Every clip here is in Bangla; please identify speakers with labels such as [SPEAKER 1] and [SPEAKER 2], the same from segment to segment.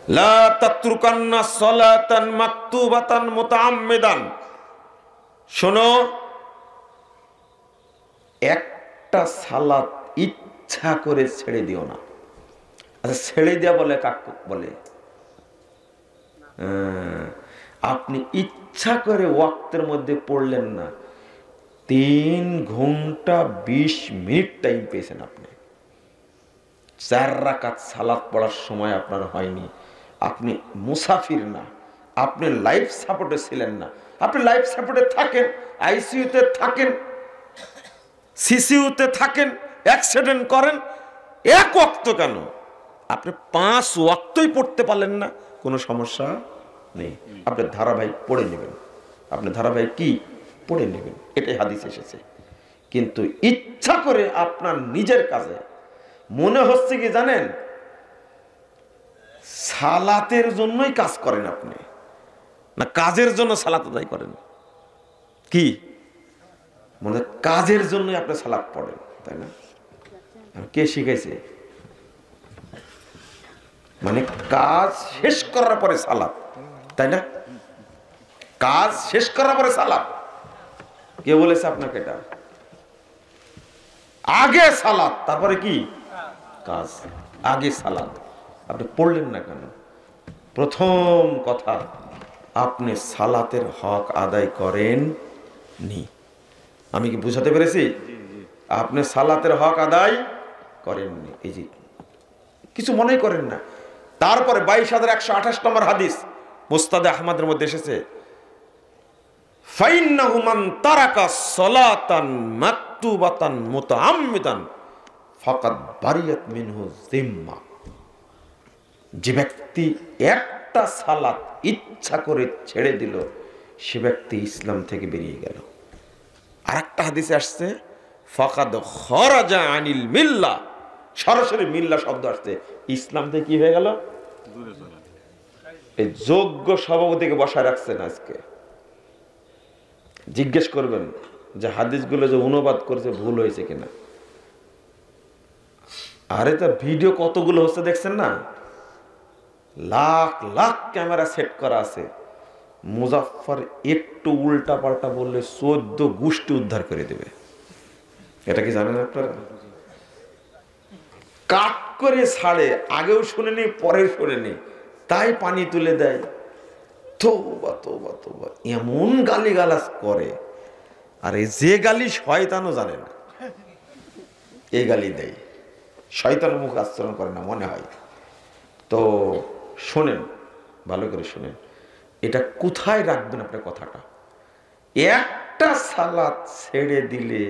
[SPEAKER 1] লা তাতরুকান্না সালাতান মাকতুবাতান মুতাআম্মিদান। শোনো, একটা সালাত ইচ্ছা করে ছেড়ে দিও না। আচ্ছা, ছেড়ে দেয়া বলে কাকে বলে? আপনি ইচ্ছা করে ওয়াক্তের মধ্যে পড়লেন না, 3 ঘন্টা 20 মিনিট টাইম পেয়েছেন আপনি, 4 রাকাত সালাত পড়ার সময় আপনার হয়নি। আপনি মুসাফির না, আপনি লাইফ সাপোর্টে ছিলেন না। আপনি লাইফ সাপোর্টে থাকেন, আইসিইউতে থাকেন, সিসিইউতে থাকেন, অ্যাক্সিডেন্ট করেন, এক ওয়াক্ত কেন, আপনি 5 ওয়াক্তই পড়তে পারলেন না, কোনো সমস্যা নেই। আপনি ধারাবাহিক পড়ে নেবেন, আপনি ধারাবাহিক কি পড়ে নেবেন, এটাই হাদিস এসেছে। কিন্তু ইচ্ছা করে আপনার নিজের কাজে মনে হচ্ছে কি জানেন, সালাতের জন্যই কাজ করেন আপনি, না কাজের জন্য সালাত আদায় করেন? কি মানে কাজের জন্যই আপনি সালাত পড়েন, তাই না? কে শিখাইছে? মানে কাজ শেষ করার পরে সালাত, তাই না? কাজ শেষ করার পরে সালাত, কে বলেছে আপনাকে এটা? আগে সালাত, তারপরে কি কাজ, আগে সালাত। আপনি পড়লেন না কেন? প্রথম কথা, আপনি সালাতের হক আদায় করেন নি। আমি কি বুঝাতে পেরেছি? আপনি সালাতের হক আদায় করেননি, এই যে কিছু মনে করেন না। তারপরে 22,128 নম্বর হাদিস মুস্তাদে আহমদের মধ্যে এসেছে, ফাইন্নাহু মান তারাকা সালাতান মাকতুবাতান মুতাআম্মিদান ফাকাদ বারিয়াত মিনহু জিম্মা। যে ব্যক্তি একটা সালাত ইচ্ছা করে ছেড়ে দিল, সে ব্যক্তি ইসলাম থেকে বেরিয়ে গেল। আরেকটা হাদিসে আসছে, ফাকাদ খরাজা আনিল মিল্লাহ, সরাসরি মিল্লা শব্দ আসছে, ইসলাম থেকে কি হয়ে গেল? এই যোগ্য সভাপতিকে বসায় রাখছেন আজকে, জিজ্ঞেস করবেন যে হাদিসগুলো যে অনুবাদ করেছে ভুল হয়েছে কিনা। আরে তা ভিডিও কতগুলো হচ্ছে দেখছেন না, লাখ লাখ ক্যামেরা সেট করা আছে। মুজাফফর একটু উল্টা পাল্টা বললে 14 গোষ্ঠী উদ্ধার করে দেবে, এটা কি জানেন আপনারা? কাট করে ছাড়ে, আগেও শুনেনি পরেও শুনেনি, তাই পানি তুলে দেয়। তওবা তওবা তওবা, এমন গালিগালাজ করে, আর এই যে গালি শয়তানও জানে না, এই গালি দেয়। শয়তানের মুখ আচরণ করে না মনে হয়। তো শোনেন, ভালো করে শোনেন, এটা কোথায় রাখবেন আপনার কথাটা। একটা সালাত ছেড়ে দিলে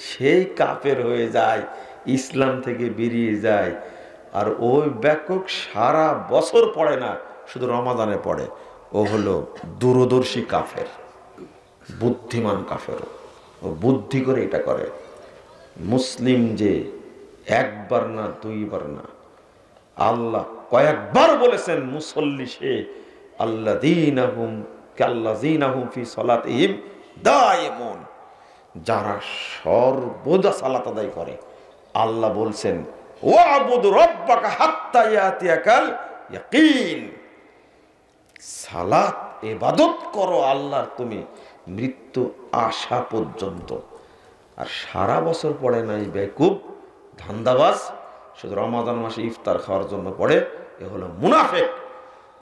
[SPEAKER 1] সেই কাফের হয়ে যায়, ইসলাম থেকে বেরিয়ে যায়। আর ওই ব্যাপক সারা বছর পড়ে না, শুধু রমাদানে পড়ে, ও হলো দূরদর্শী কাফের, বুদ্ধিমান কাফের। ও বুদ্ধি করে এটা করে। মুসলিম যে একবার না দুইবার না, আল্লাহ কয়েকবার বলেছেন মুসল্লি সে আল্লাযীনাহুম কাল্লাযীনাহুম ফি সালাতিহিম দায়িমুন, যারা সর্বদা সালাত আদায় করে। আল্লাহ বলছেন ওয়াবুদ রাব্বাকা হাত্তা ইয়াতিয়াকাল ইয়াকিন, সালাত ইবাদত করো আল্লাহর তুমি মৃত্যু আসা পর্যন্ত। আর সারা বছর পড়ে নাই বেকুব ধান্দাবাজ, শুধু রমাদান মাসে ইফতার খাওয়ার জন্য পড়ে, এ হলো মুনাফিক।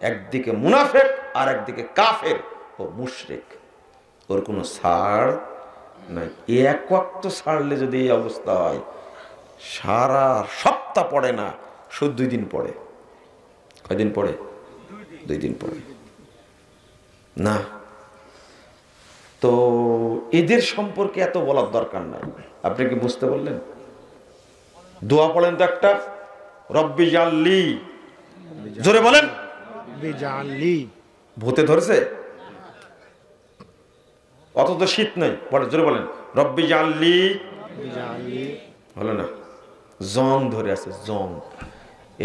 [SPEAKER 1] একদিকে মুনাফিক আর একদিকে কাফের ও মুশরিক। ওর কোনো ছাড় নাই। এক ওয়াক্ত ছাড়লে যদি এই অবস্থা হয়, সারা সপ্তাহ পড়ে না, শুধু 2 দিন পড়ে। কয়দিন পড়ে? 2 দিন পড়ে না। তো এদের সম্পর্কে এত বলার দরকার নাই, আপনি কি বুঝতে পারলেন? দোয়া পড়েন তো একটা, রব্বি জাল্লি, জোরে বলেন। ভূতে ধরেছে? অত তো শীত নেই, পড়ে জোরে বলেন রব্বি জাল্লি। হলো না, জং ধরে আছে, জং।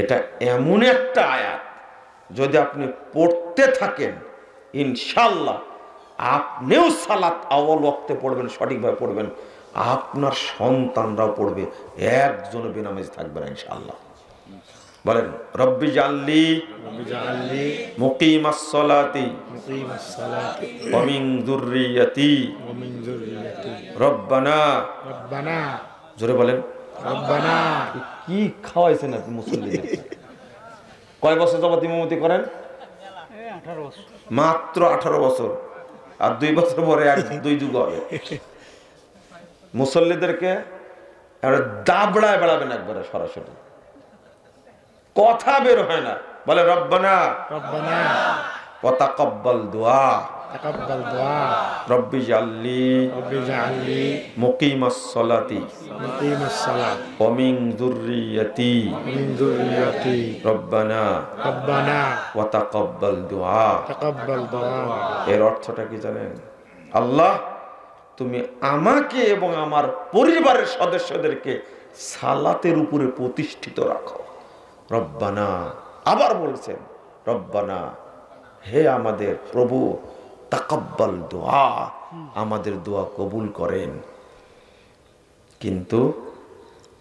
[SPEAKER 1] এটা এমন একটা আয়াত, যদি আপনি পড়তে থাকেন ইনশাল্লাহ আপনিও সালাত আউয়াল ওয়াক্তে পড়বেন, সঠিকভাবে পড়বেন, আপনার সন্তানরাও পড়বে, একজন বেনামাজি থাকবে না ইনশাআল্লাহ। বলেন রব্বি জাল্লি
[SPEAKER 2] اجعلني
[SPEAKER 1] مقيم الصلاة
[SPEAKER 2] مقيم الصلاة
[SPEAKER 1] ومن ذريتي
[SPEAKER 2] ومن ذريتي
[SPEAKER 1] ربنا
[SPEAKER 2] ربنا
[SPEAKER 1] জোরে বলেন
[SPEAKER 2] ربنا
[SPEAKER 1] কি খাওয়াইছেন আপনি মুসল্লিদের? কয় বছর যাবত ইমামতি করেন? মাত্র 18 বছর। আর 2 বছর পরে 2 যুগ হবে। মুসল্লিদেরকে দাবড়ায় বেড়াবেন একবারে সরাসরি, কথা বের হয় না। বলে রব্বানা
[SPEAKER 2] ربنا
[SPEAKER 1] ওয়া তাকাব্বাল দুআ
[SPEAKER 2] تقبل دعاء
[SPEAKER 1] রব্বি জাল্লি
[SPEAKER 2] رب اجعلني
[SPEAKER 1] মুকিমাস সালাতি
[SPEAKER 2] مقيم الصلاة
[SPEAKER 1] ওয়া মিন যুররিয়াতি
[SPEAKER 2] ومن ذريتي
[SPEAKER 1] রব্বানা
[SPEAKER 2] ربنا
[SPEAKER 1] ওয়া তাকাব্বাল দুআ।
[SPEAKER 2] تقبل دعاء
[SPEAKER 1] এর অর্থটা কি জানেন? আল্লাহ, তুমি আমাকে এবং আমার পরিবারের সদস্যদেরকে সালাতের উপরে প্রতিষ্ঠিত রাখো। রব্বানা, আবার বলছেন রব্বানা, হে আমাদের প্রভু, তাকাব্বাল দোয়া, আমাদের দোয়া কবুল করেন। কিন্তু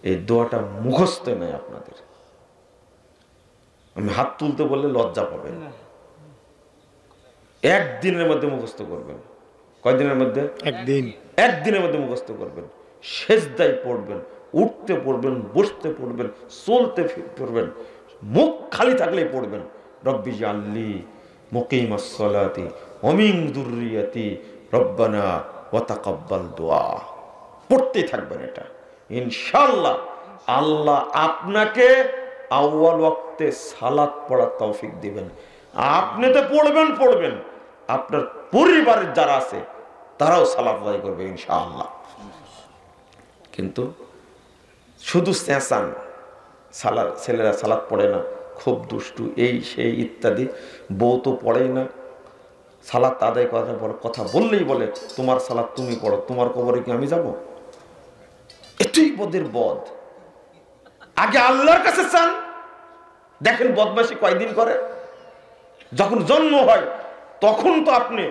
[SPEAKER 1] এই দোয়াটা মুখস্থ নয় আপনাদের। আমি হাত তুলতে বললে লজ্জা পাবেন। একদিনের মধ্যে মুখস্থ করবেন। কয়দিনের মধ্যে? একদিনের মধ্যে মুখস্থ করবেন। সেজদায় পড়বেন, উঠতে পড়বেন, বসতে পড়বেন, চলতে পড়বেন, মুখ খালি থাকলেই পড়বেন। রব্বি জাল্লি মুকিমাস সালাতি ওয়া মিন যুররিয়াতি রব্বানা ওয়া তাকাব্বাল দুআ। পড়তেই থাকবেন এটা। ইনশাআল্লাহ আল্লাহ আপনাকে আউয়াল ওয়াক্তে সালাত পড়ার তৌফিক দিবেন। আপনি তো পড়বেন, আপনার পরিবারের যারা আছে তারাও সালাত আদায় করবে ইনশাআল্লাহ। কিন্তু শুধু চেঁচান, ছেলেরা সালাত পড়ে না, খুব দুষ্টু, এই সেই ইত্যাদি, বউ তো পড়েই না, সালাত আদায় করার পর কথা বললেই বলে তোমার সালাত তুমি পড়ো, তোমার কবরে কি আমি যাব? এটাই বদের বদ। আগে আল্লাহর কাছে চান। দেখেন বদমাশি কয়দিন করে। যখন জন্ম হয় তখন তো আপনি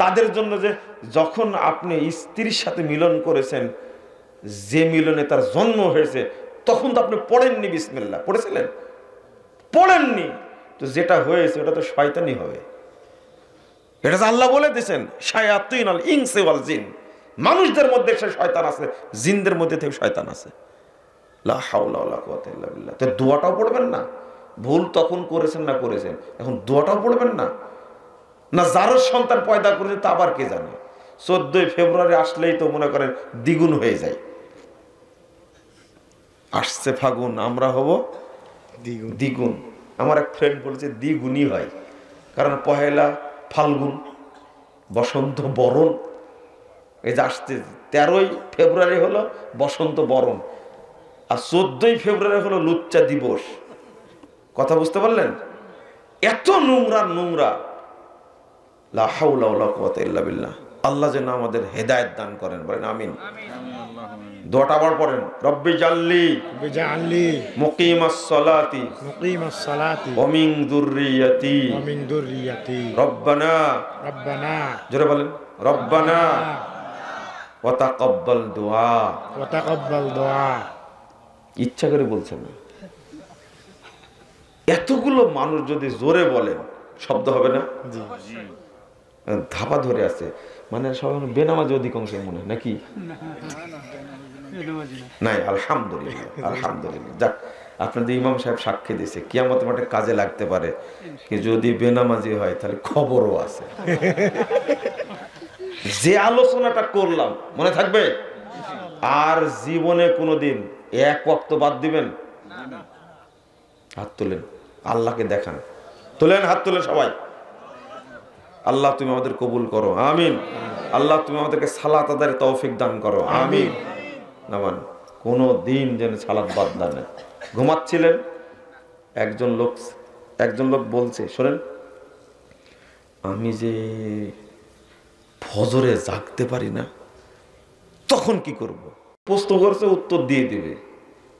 [SPEAKER 1] তাদের জন্য, যে যখন আপনি স্ত্রীর সাথে মিলন করেছেন, যে মিলনে তার জন্ম হয়েছে, তখন তো আপনি পড়েননি বিসমিল্লাহ, পড়েছিলেন? পড়েননি। তো যেটা হয়েছে ওটা তো শয়তানি হবে। এটা তো আল্লাহ বলে দিয়েছেন, শায়াতিনুল ইনসি ওয়াল জিন, মানুষদের মধ্যে সে শয়তান আছে, জিনদের মধ্যে থেকে শয়তান আছে। লা হাওলা ওয়ালা কুওয়াতা ইল্লা বিল্লাহ। তো দোয়াটাও পড়বেন না? ভুল তখন করেছেন না করেছেন, এখন দোয়াটাও পড়বেন না? না যার সন্তান পয়দা করেছে তা আবার কে জানে। 14 ফেব্রুয়ারি আসলেই তো মনে করেন দ্বিগুণ হয়ে যায়। আসছে ফাগুন, আমরা হব দ্বিগুণ। আমার এক ফ্রেন্ড বলছে দ্বিগুণই হয়, কারণ পহেলা ফাল্গুন, বসন্ত বরণ, এই যে আসছে 13ই ফেব্রুয়ারি হলো বসন্ত বরণ, আর 14ই ফেব্রুয়ারি হলো লুচ্চা দিবস। কথা বুঝতে পারলেন? এত নোংরা। লা হাওলা ওয়ালা কুওয়াতা ইল্লা বিল্লাহ। আল্লাহ যেন আমাদের হেদায়েত দান করেন, বলেন আমিন। দোয়াটা আবার পড়েন, রব্বি জাল্লি মুকিমাস সালাতি ওয়া মিন যুররিয়াতি রব্বানা, জোরে বলেন, রব্বানা ওয়া তাকাব্বাল দুআ। ইচ্ছা করে বলছেন না। এতগুলো মানুষ যদি জোরে বলেন শব্দ হবে না? ধাপা ধরে আছে, মানে সবাই বেনামাজি অধিকাংশ মনে হয় নাকি? নাই, আলহামদুলিল্লাহ। যাক, আপনাদের ইমাম সাহেব সাক্ষী দিয়েছে, কিয়ামতের মাঠে কাজে লাগতে পারে। কি যদি বেনামাজি হয় তাহলে খবরও আছে। যে আলোচনাটা করলাম মনে থাকবে? আর জীবনে কোনোদিন এক ওয়াক্ত বাদ দিবেন? হাত তোলেন, আল্লাহকে দেখান। তোলেন, হাত তোলেন সবাই। আল্লাহ তুমি আমাদের কবুল করো, আমিন। আল্লাহ তুমি আমাদেরকে সালাত আদায়ের তৌফিক দান করো, আমিন। নামান কোনো দিন যেন সালাত বাদ না নেয়। ঘুমাচ্ছিলেন, একজন লোক বলছে, শোনেন, আমি যে ফজরে জাগতে পারি না, তখন কি করব? প্রশ্ন করছে, উত্তর দিয়ে দিবে।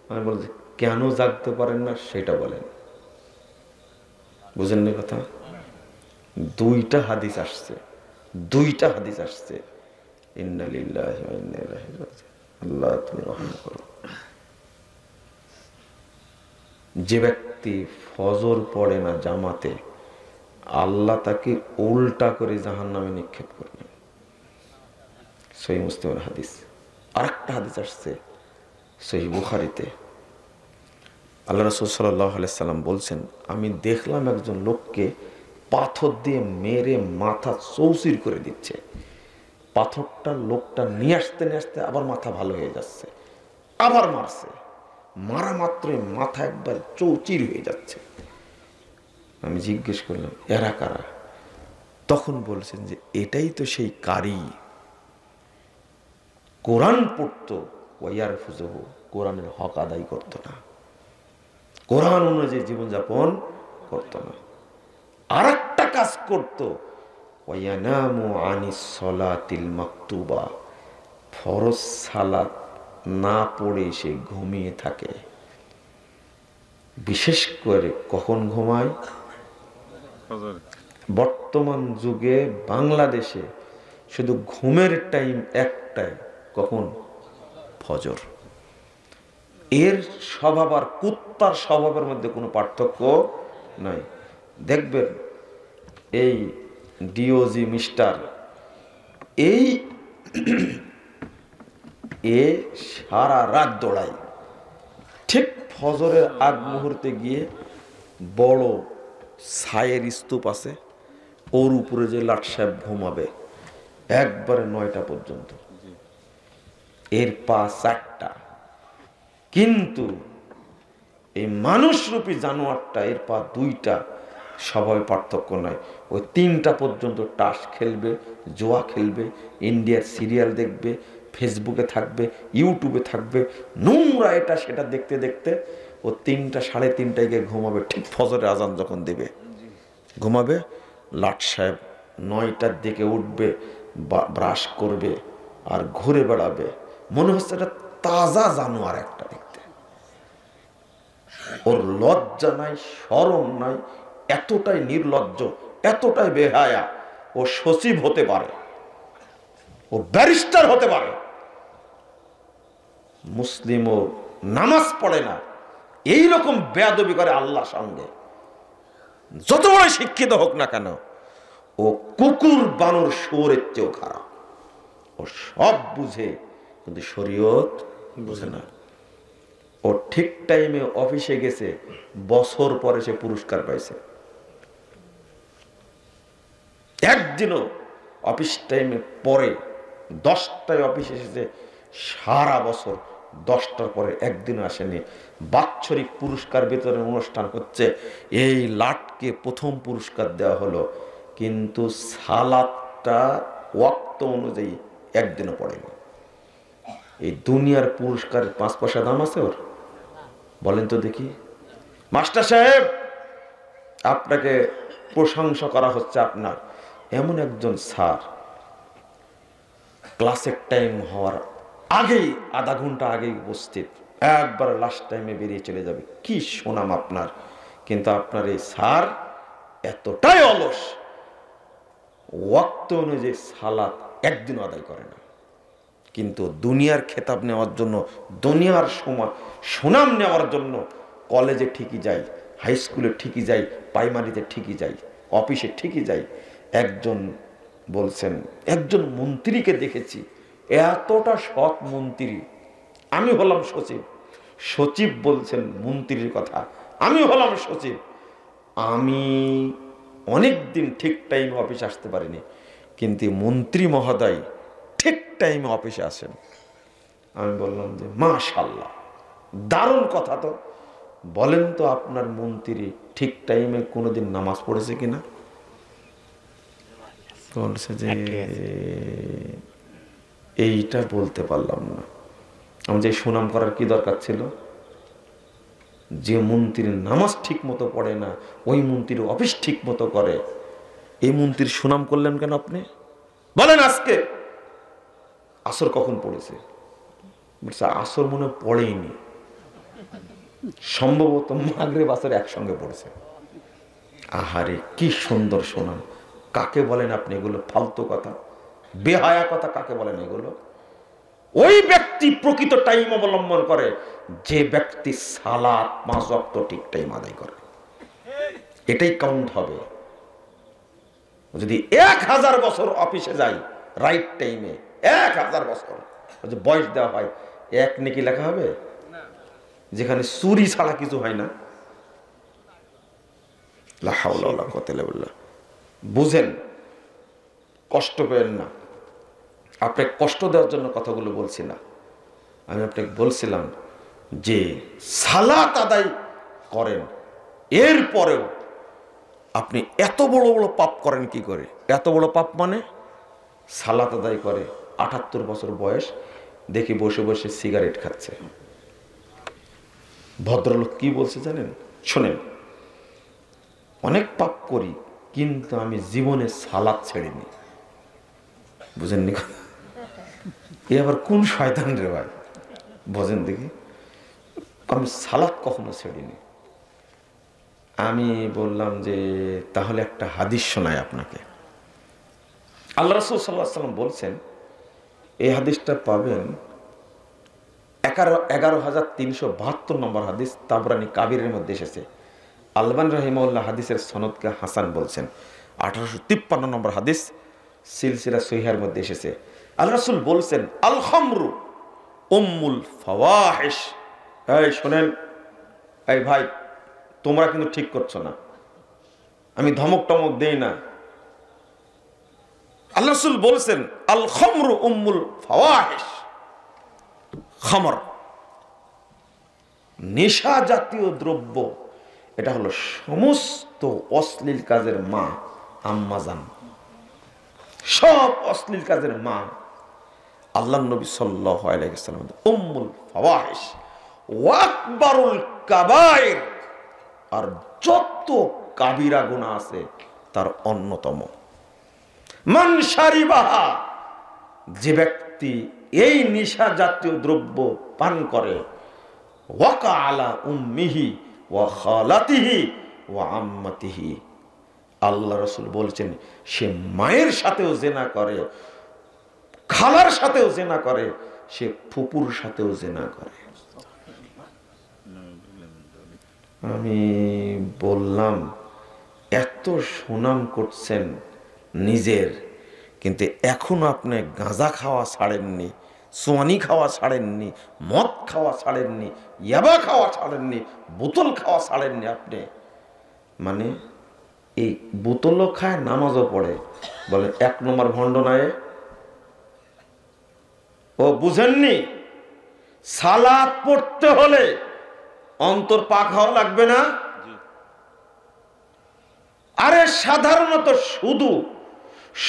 [SPEAKER 1] আমি বলছি, কেন জাগতে পারেন না সেটা বলেন। বুঝেন না কথা? দুইটা হাদিস আসছে, ইন্না লিল্লাহি ওয়া ইন্না ইলাইহি রাজিউন। আল্লাহ তুমি রহম করো। যে ব্যক্তি ব্যক্তি ফজর পড়ে না জামাতে, আল্লাহ তাকে উল্টা করে জাহান্নামে নিক্ষেপ করবেন। সহিহ মুসলিমের হাদিস। আরেকটা হাদিস আসছে সহিহ বুখারীতে, আল্লাহ রাসূল সাল্লাল্লাহু আলাইহি সাল্লাম বলছেন, আমি দেখলাম একজন লোককে পাথর দিয়ে মেরে মাথা চৌচির করে দিচ্ছে। পাথরটা লোকটা নিয়ে আসতে আবার মাথা ভালো হয়ে যাচ্ছে, আবার মারছে, মারা মাত্রই মাথা একবার চৌচির হয়ে যাচ্ছে। আমি জিজ্ঞেস করলাম এরা কারা? তখন বলছেন যে এটাই তো সেই কারি, কোরআন পড়তো, ওয়াইয়ারফুজুহু, কোরআনের হক আদায় করতো না, কোরআন অনুযায়ী জীবনযাপন করতো না। আর একটা কাজ করতো, ওয়ায়ানামু আনিস সলাতিল মাকতুবা, ফরজ সালাত না পড়ে সে ঘুমিয়ে থাকে। বিশেষ করে কখন ঘুমায়? বর্তমান যুগে বাংলাদেশে শুধু ঘুমের টাইম একটাই, কখন? ফজর। এর স্বভাব আর কুত্তার স্বভাবের মধ্যে কোনো পার্থক্য নাই। দেখবেন এই ডিওজি মিস্টার এই এ সারা রাত দৌড়ায়, ঠিক ফজরের আগ মুহূর্তে গিয়ে বড় ছায়ের স্তূপ আছে, ওর উপরে যে লাট সাহেব ঘুমাবে একবারে 9টা পর্যন্ত, এর পা 4টা। কিন্তু এই মানুষরূপী জানোয়ারটা, এর পা 2টা, স্বভাবে পার্থক্য নাই। ওই 3টা পর্যন্ত টাস খেলবে, জোয়া খেলবে, ইন্ডিয়ার সিরিয়াল দেখবে, ফেসবুকে থাকবে, ইউটিউবে থাকবে, নোংরা এটা সেটা দেখতে দেখতে ও 3টা 3:30টায় গিয়ে ঘুমাবে। ঠিক ফজরের আজান যখন দেবে ঘুমাবে। লাট সাহেব 9টার দিকে উঠবে, ব্রাশ করবে আর ঘুরে বেড়াবে, মনে হচ্ছে এটা তাজা জানোয়ার একটা দেখতে। ওর লজ্জা নাই, শরম নাই, এতটাই নির্লজ্জ, এতটাই বেহায়া। ও সচিব হতে পারে, ও ব্যারিস্টার হতে পারে, মুসলিম ও নামাজ পড়ে না, এইরকম বেয়াদবি করে আল্লাহর সঙ্গে। যত বড় শিক্ষিত হোক না কেন, ও কুকুর বানর শুয়োরের চেয়েও খারাপ। ও সব বুঝে কিন্তু শরীয়ত বুঝে না। ও ঠিক টাইমে অফিসে গেছে, বছর পরে সে পুরস্কার পাইছে। একদিনও অফিস টাইমে পরে 10টায় অফিসে এসেছে, সারা বছর 10টার পরে একদিনও আসেনি। বাৎসরিক পুরস্কার বিতরণ অনুষ্ঠান হচ্ছে, এই লাটকে প্রথম পুরস্কার দেওয়া হলো, কিন্তু সালাতটা ওয়াক্ত অনুযায়ী একদিনও পড়েনি। এই দুনিয়ার পুরস্কারের 5 পয়সা দাম আছে ওর? বলেন তো দেখি। মাস্টার সাহেব, আপনাকে প্রশংসা করা হচ্ছে। আপনার এমন একজন স্যার, ক্লাসের টাইম হওয়ার আগেই আধা ঘন্টা আগেই উপস্থিত, একবার লাস্ট টাইমে বেরিয়ে চলে যাবে, কি সুনাম আপনার। কিন্তু আপনার এই স্যার এতটাই অলস, ওয়াক্ত অনুযায়ী সালাত একদিন আদায় করে না। কিন্তু দুনিয়ার খেতাব নেওয়ার জন্য, দুনিয়ার সুনাম নেওয়ার জন্য কলেজে ঠিকই যায়, হাই স্কুলে ঠিকই যায়, প্রাইমারিতে ঠিকই যায়, অফিসে ঠিকই যায়। একজন বলছেন, একজন মন্ত্রীকে দেখেছি, এতটা সৎ মন্ত্রী। আমি হলাম সচিব, সচিব বলছেন মন্ত্রীর কথা, আমি হলাম সচিব। আমি অনেক দিন ঠিক টাইমে অফিসে আসতে পারিনি, কিন্তু মন্ত্রী মহোদয় ঠিক টাইমে অফিসে আসেন। আমি বললাম যে মাশাআল্লাহ, দারুণ কথা তো। বলেন তো আপনার মন্ত্রী ঠিক টাইমে কোনোদিন নামাজ পড়েছে কিনা? বলছে যে এইটা বলতে পারলাম না। আমি যে সুনাম করার কি দরকার ছিল? যে মন্ত্রীর নামাজ ঠিক মতো পড়ে না, ওই মন্ত্রীর অফিস ঠিক মতো করে, এই মন্ত্রীর সুনাম করলেন কেন আপনি? বলেন আজকে আসর কখন পড়েছে? বলছে আসর মনে পড়েইনি, সম্ভবত মাগরিব আসর একসঙ্গে পড়েছে। আহারে কি সুন্দর সুনাম! কাকে বলেন আপনি এগুলো? ফালতু কথা, বেহায়া কথা কাকে বলেন এগুলো? ওই ব্যক্তি প্রকৃত টাইম অবলম্বন করে যে ব্যক্তি সালাত 5 ওয়াক্ত ঠিক টাইম আদায় করে। এটাই কাউন্ট হবে। যদি 1000 বছর অফিসে যাই রাইট টাইমে, 1000 বছর যদি বয়স দেওয়া হয়, এক নেকি লেখা হবে? যেখানে চুরি ছাড়া কিছু হয় না। লা হাওলা ওয়ালা কুওয়াতা ইল্লা বিল্লাহ। বুঝেন, কষ্ট পেয়েন না। আপনাকে কষ্ট দেওয়ার জন্য কথাগুলো বলছি না। আমি আপনাকে বলছিলাম যে সালাত আদায় করেন, এরপরেও আপনি এত বড় বড় পাপ করেন কি করে? এত বড় পাপ মানে সালাত আদায় করে 78 বছর বয়স, দেখি বসে বসে সিগারেট খাচ্ছে। ভদ্রলোক কি বলছে জানেন? শোনেন, অনেক পাপ করি কিন্তু আমি জীবনে সালাত ছেড়িনি। বুঝেননি? এ আবার কোন শয়তান রে ভাই, বোঝেন দেখি। আমি সালাত কখনো ছেড়িনি। আমি বললাম যে তাহলে একটা হাদিস শোনাই আপনাকে। আল্লাহ রাসূল সাল্লাল্লাহু আলাইহি ওয়াসাল্লাম বলছেন, এই হাদিসটা পাবেন 11372 নম্বর হাদিস, তাবরানী কাবিরের মধ্যে এসেছে। আলবানী রাহিমাহুল্লাহ হাদিসের সনদকে হাসান বলছেন। 1853 নম্বর হাদিস সিলসিলা সহিহার মধ্যে এসেছে। আল্লাহ রাসূল বলছেন, আল খামরু উম্মুল ফাওয়াহিশ। এই শুনেন, এই ভাই তোমরা কিন্তু ঠিক করছো না, আমি ধমক টমক দেই না। আল্লাহ রাসূল বলছেন, আল খামরু উম্মুল ফাওয়াহিশ। খামর নেশা জাতীয় দ্রব্য, এটা হলো সমস্ত অশ্লীল কাজের মা, আম্মাজান। সব অশ্লীল কাজের মা। আল্লাহ নবী সাল্লাল্লাহু আলাইহি ওয়াসাল্লাম উম্মুল ফাওয়াহিশ ওয়া আকবারুল কাবায়ের, আর যত কাবিরা গুনাহ আছে তার অন্যতম। মান শারিবাহা, যে ব্যক্তি এই নেশা জাতীয় দ্রব্য পান করে, ওয়াকা আলা উম্মিহি ওয়া খালাতিহি ওয়া আম্মাতিহি, আল্লাহ রাসূল বলছেন সে মায়ের সাথেও জিনা করে, খালার সাথেও জিনা করে, সে ফুপুর সাথেও জিনা করে। আমি বললাম এত সুনাম করছেন নিজের, কিন্তু এখনো আপনি গাঁজা খাওয়া ছাড়েননি, সোয়ানি খাওয়া ছাড়েননি, মদ খাওয়া ছাড়েননি, ইয়াবা খাওয়া ছাড়েননি, বোতল খাওয়া ছাড়েননি আপনি। মানে এই বোতলও খায়, নামাজও পড়ে, বলে 1 নম্বর ভণ্ড নয়। ও বুঝেননি, সালাত পড়তে হলে অন্তর পাক হওয়া লাগবে না? আরে সাধারণত শুধু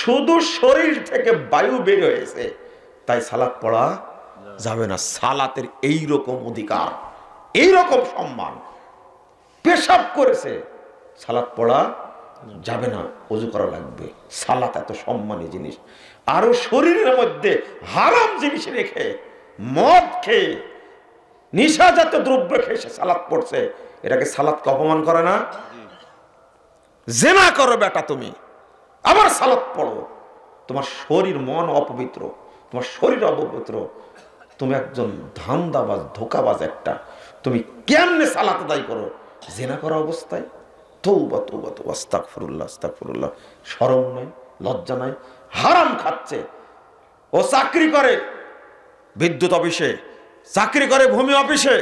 [SPEAKER 1] শুধু শরীর থেকে বায়ু বের হয়েছে তাই সালাত পড়া যাবে না। সালাতের এই রকম অধিকার, এই রকম সম্মান। পেশাব করেছে, সালাত পড়া যাবে না, ওযু করা লাগবে। সালাত এত সম্মানী জিনিস। আরো শরীরের মধ্যে হারাম জিনিস রেখে, মদ খেয়ে, নিশাজাত দ্রব্য খেয়ে সে সালাত পড়ছে, এটাকে সালাতকে অপমান করে না? জিনা করো বেটা তুমি, আবার সালাত পড়ো। তোমার শরীর মন অপবিত্র, তোমার শরীর অপবিত্র, তুমি একজন ধান্দাবাজ, ধোঁকাবাজ একটা। তুমি কেমনে সালাত আদায় করো জিনা করা অবস্থায়? তওবা তওবা তওবা, আস্তাগফিরুল্লাহ আস্তাগফিরুল্লাহ। শরম নাই, লজ্জা নাই, হারাম খাচ্ছে। ও চাকরি করে বিদ্যুৎ অফিসে, চাকরি করে ভূমি অফিসে,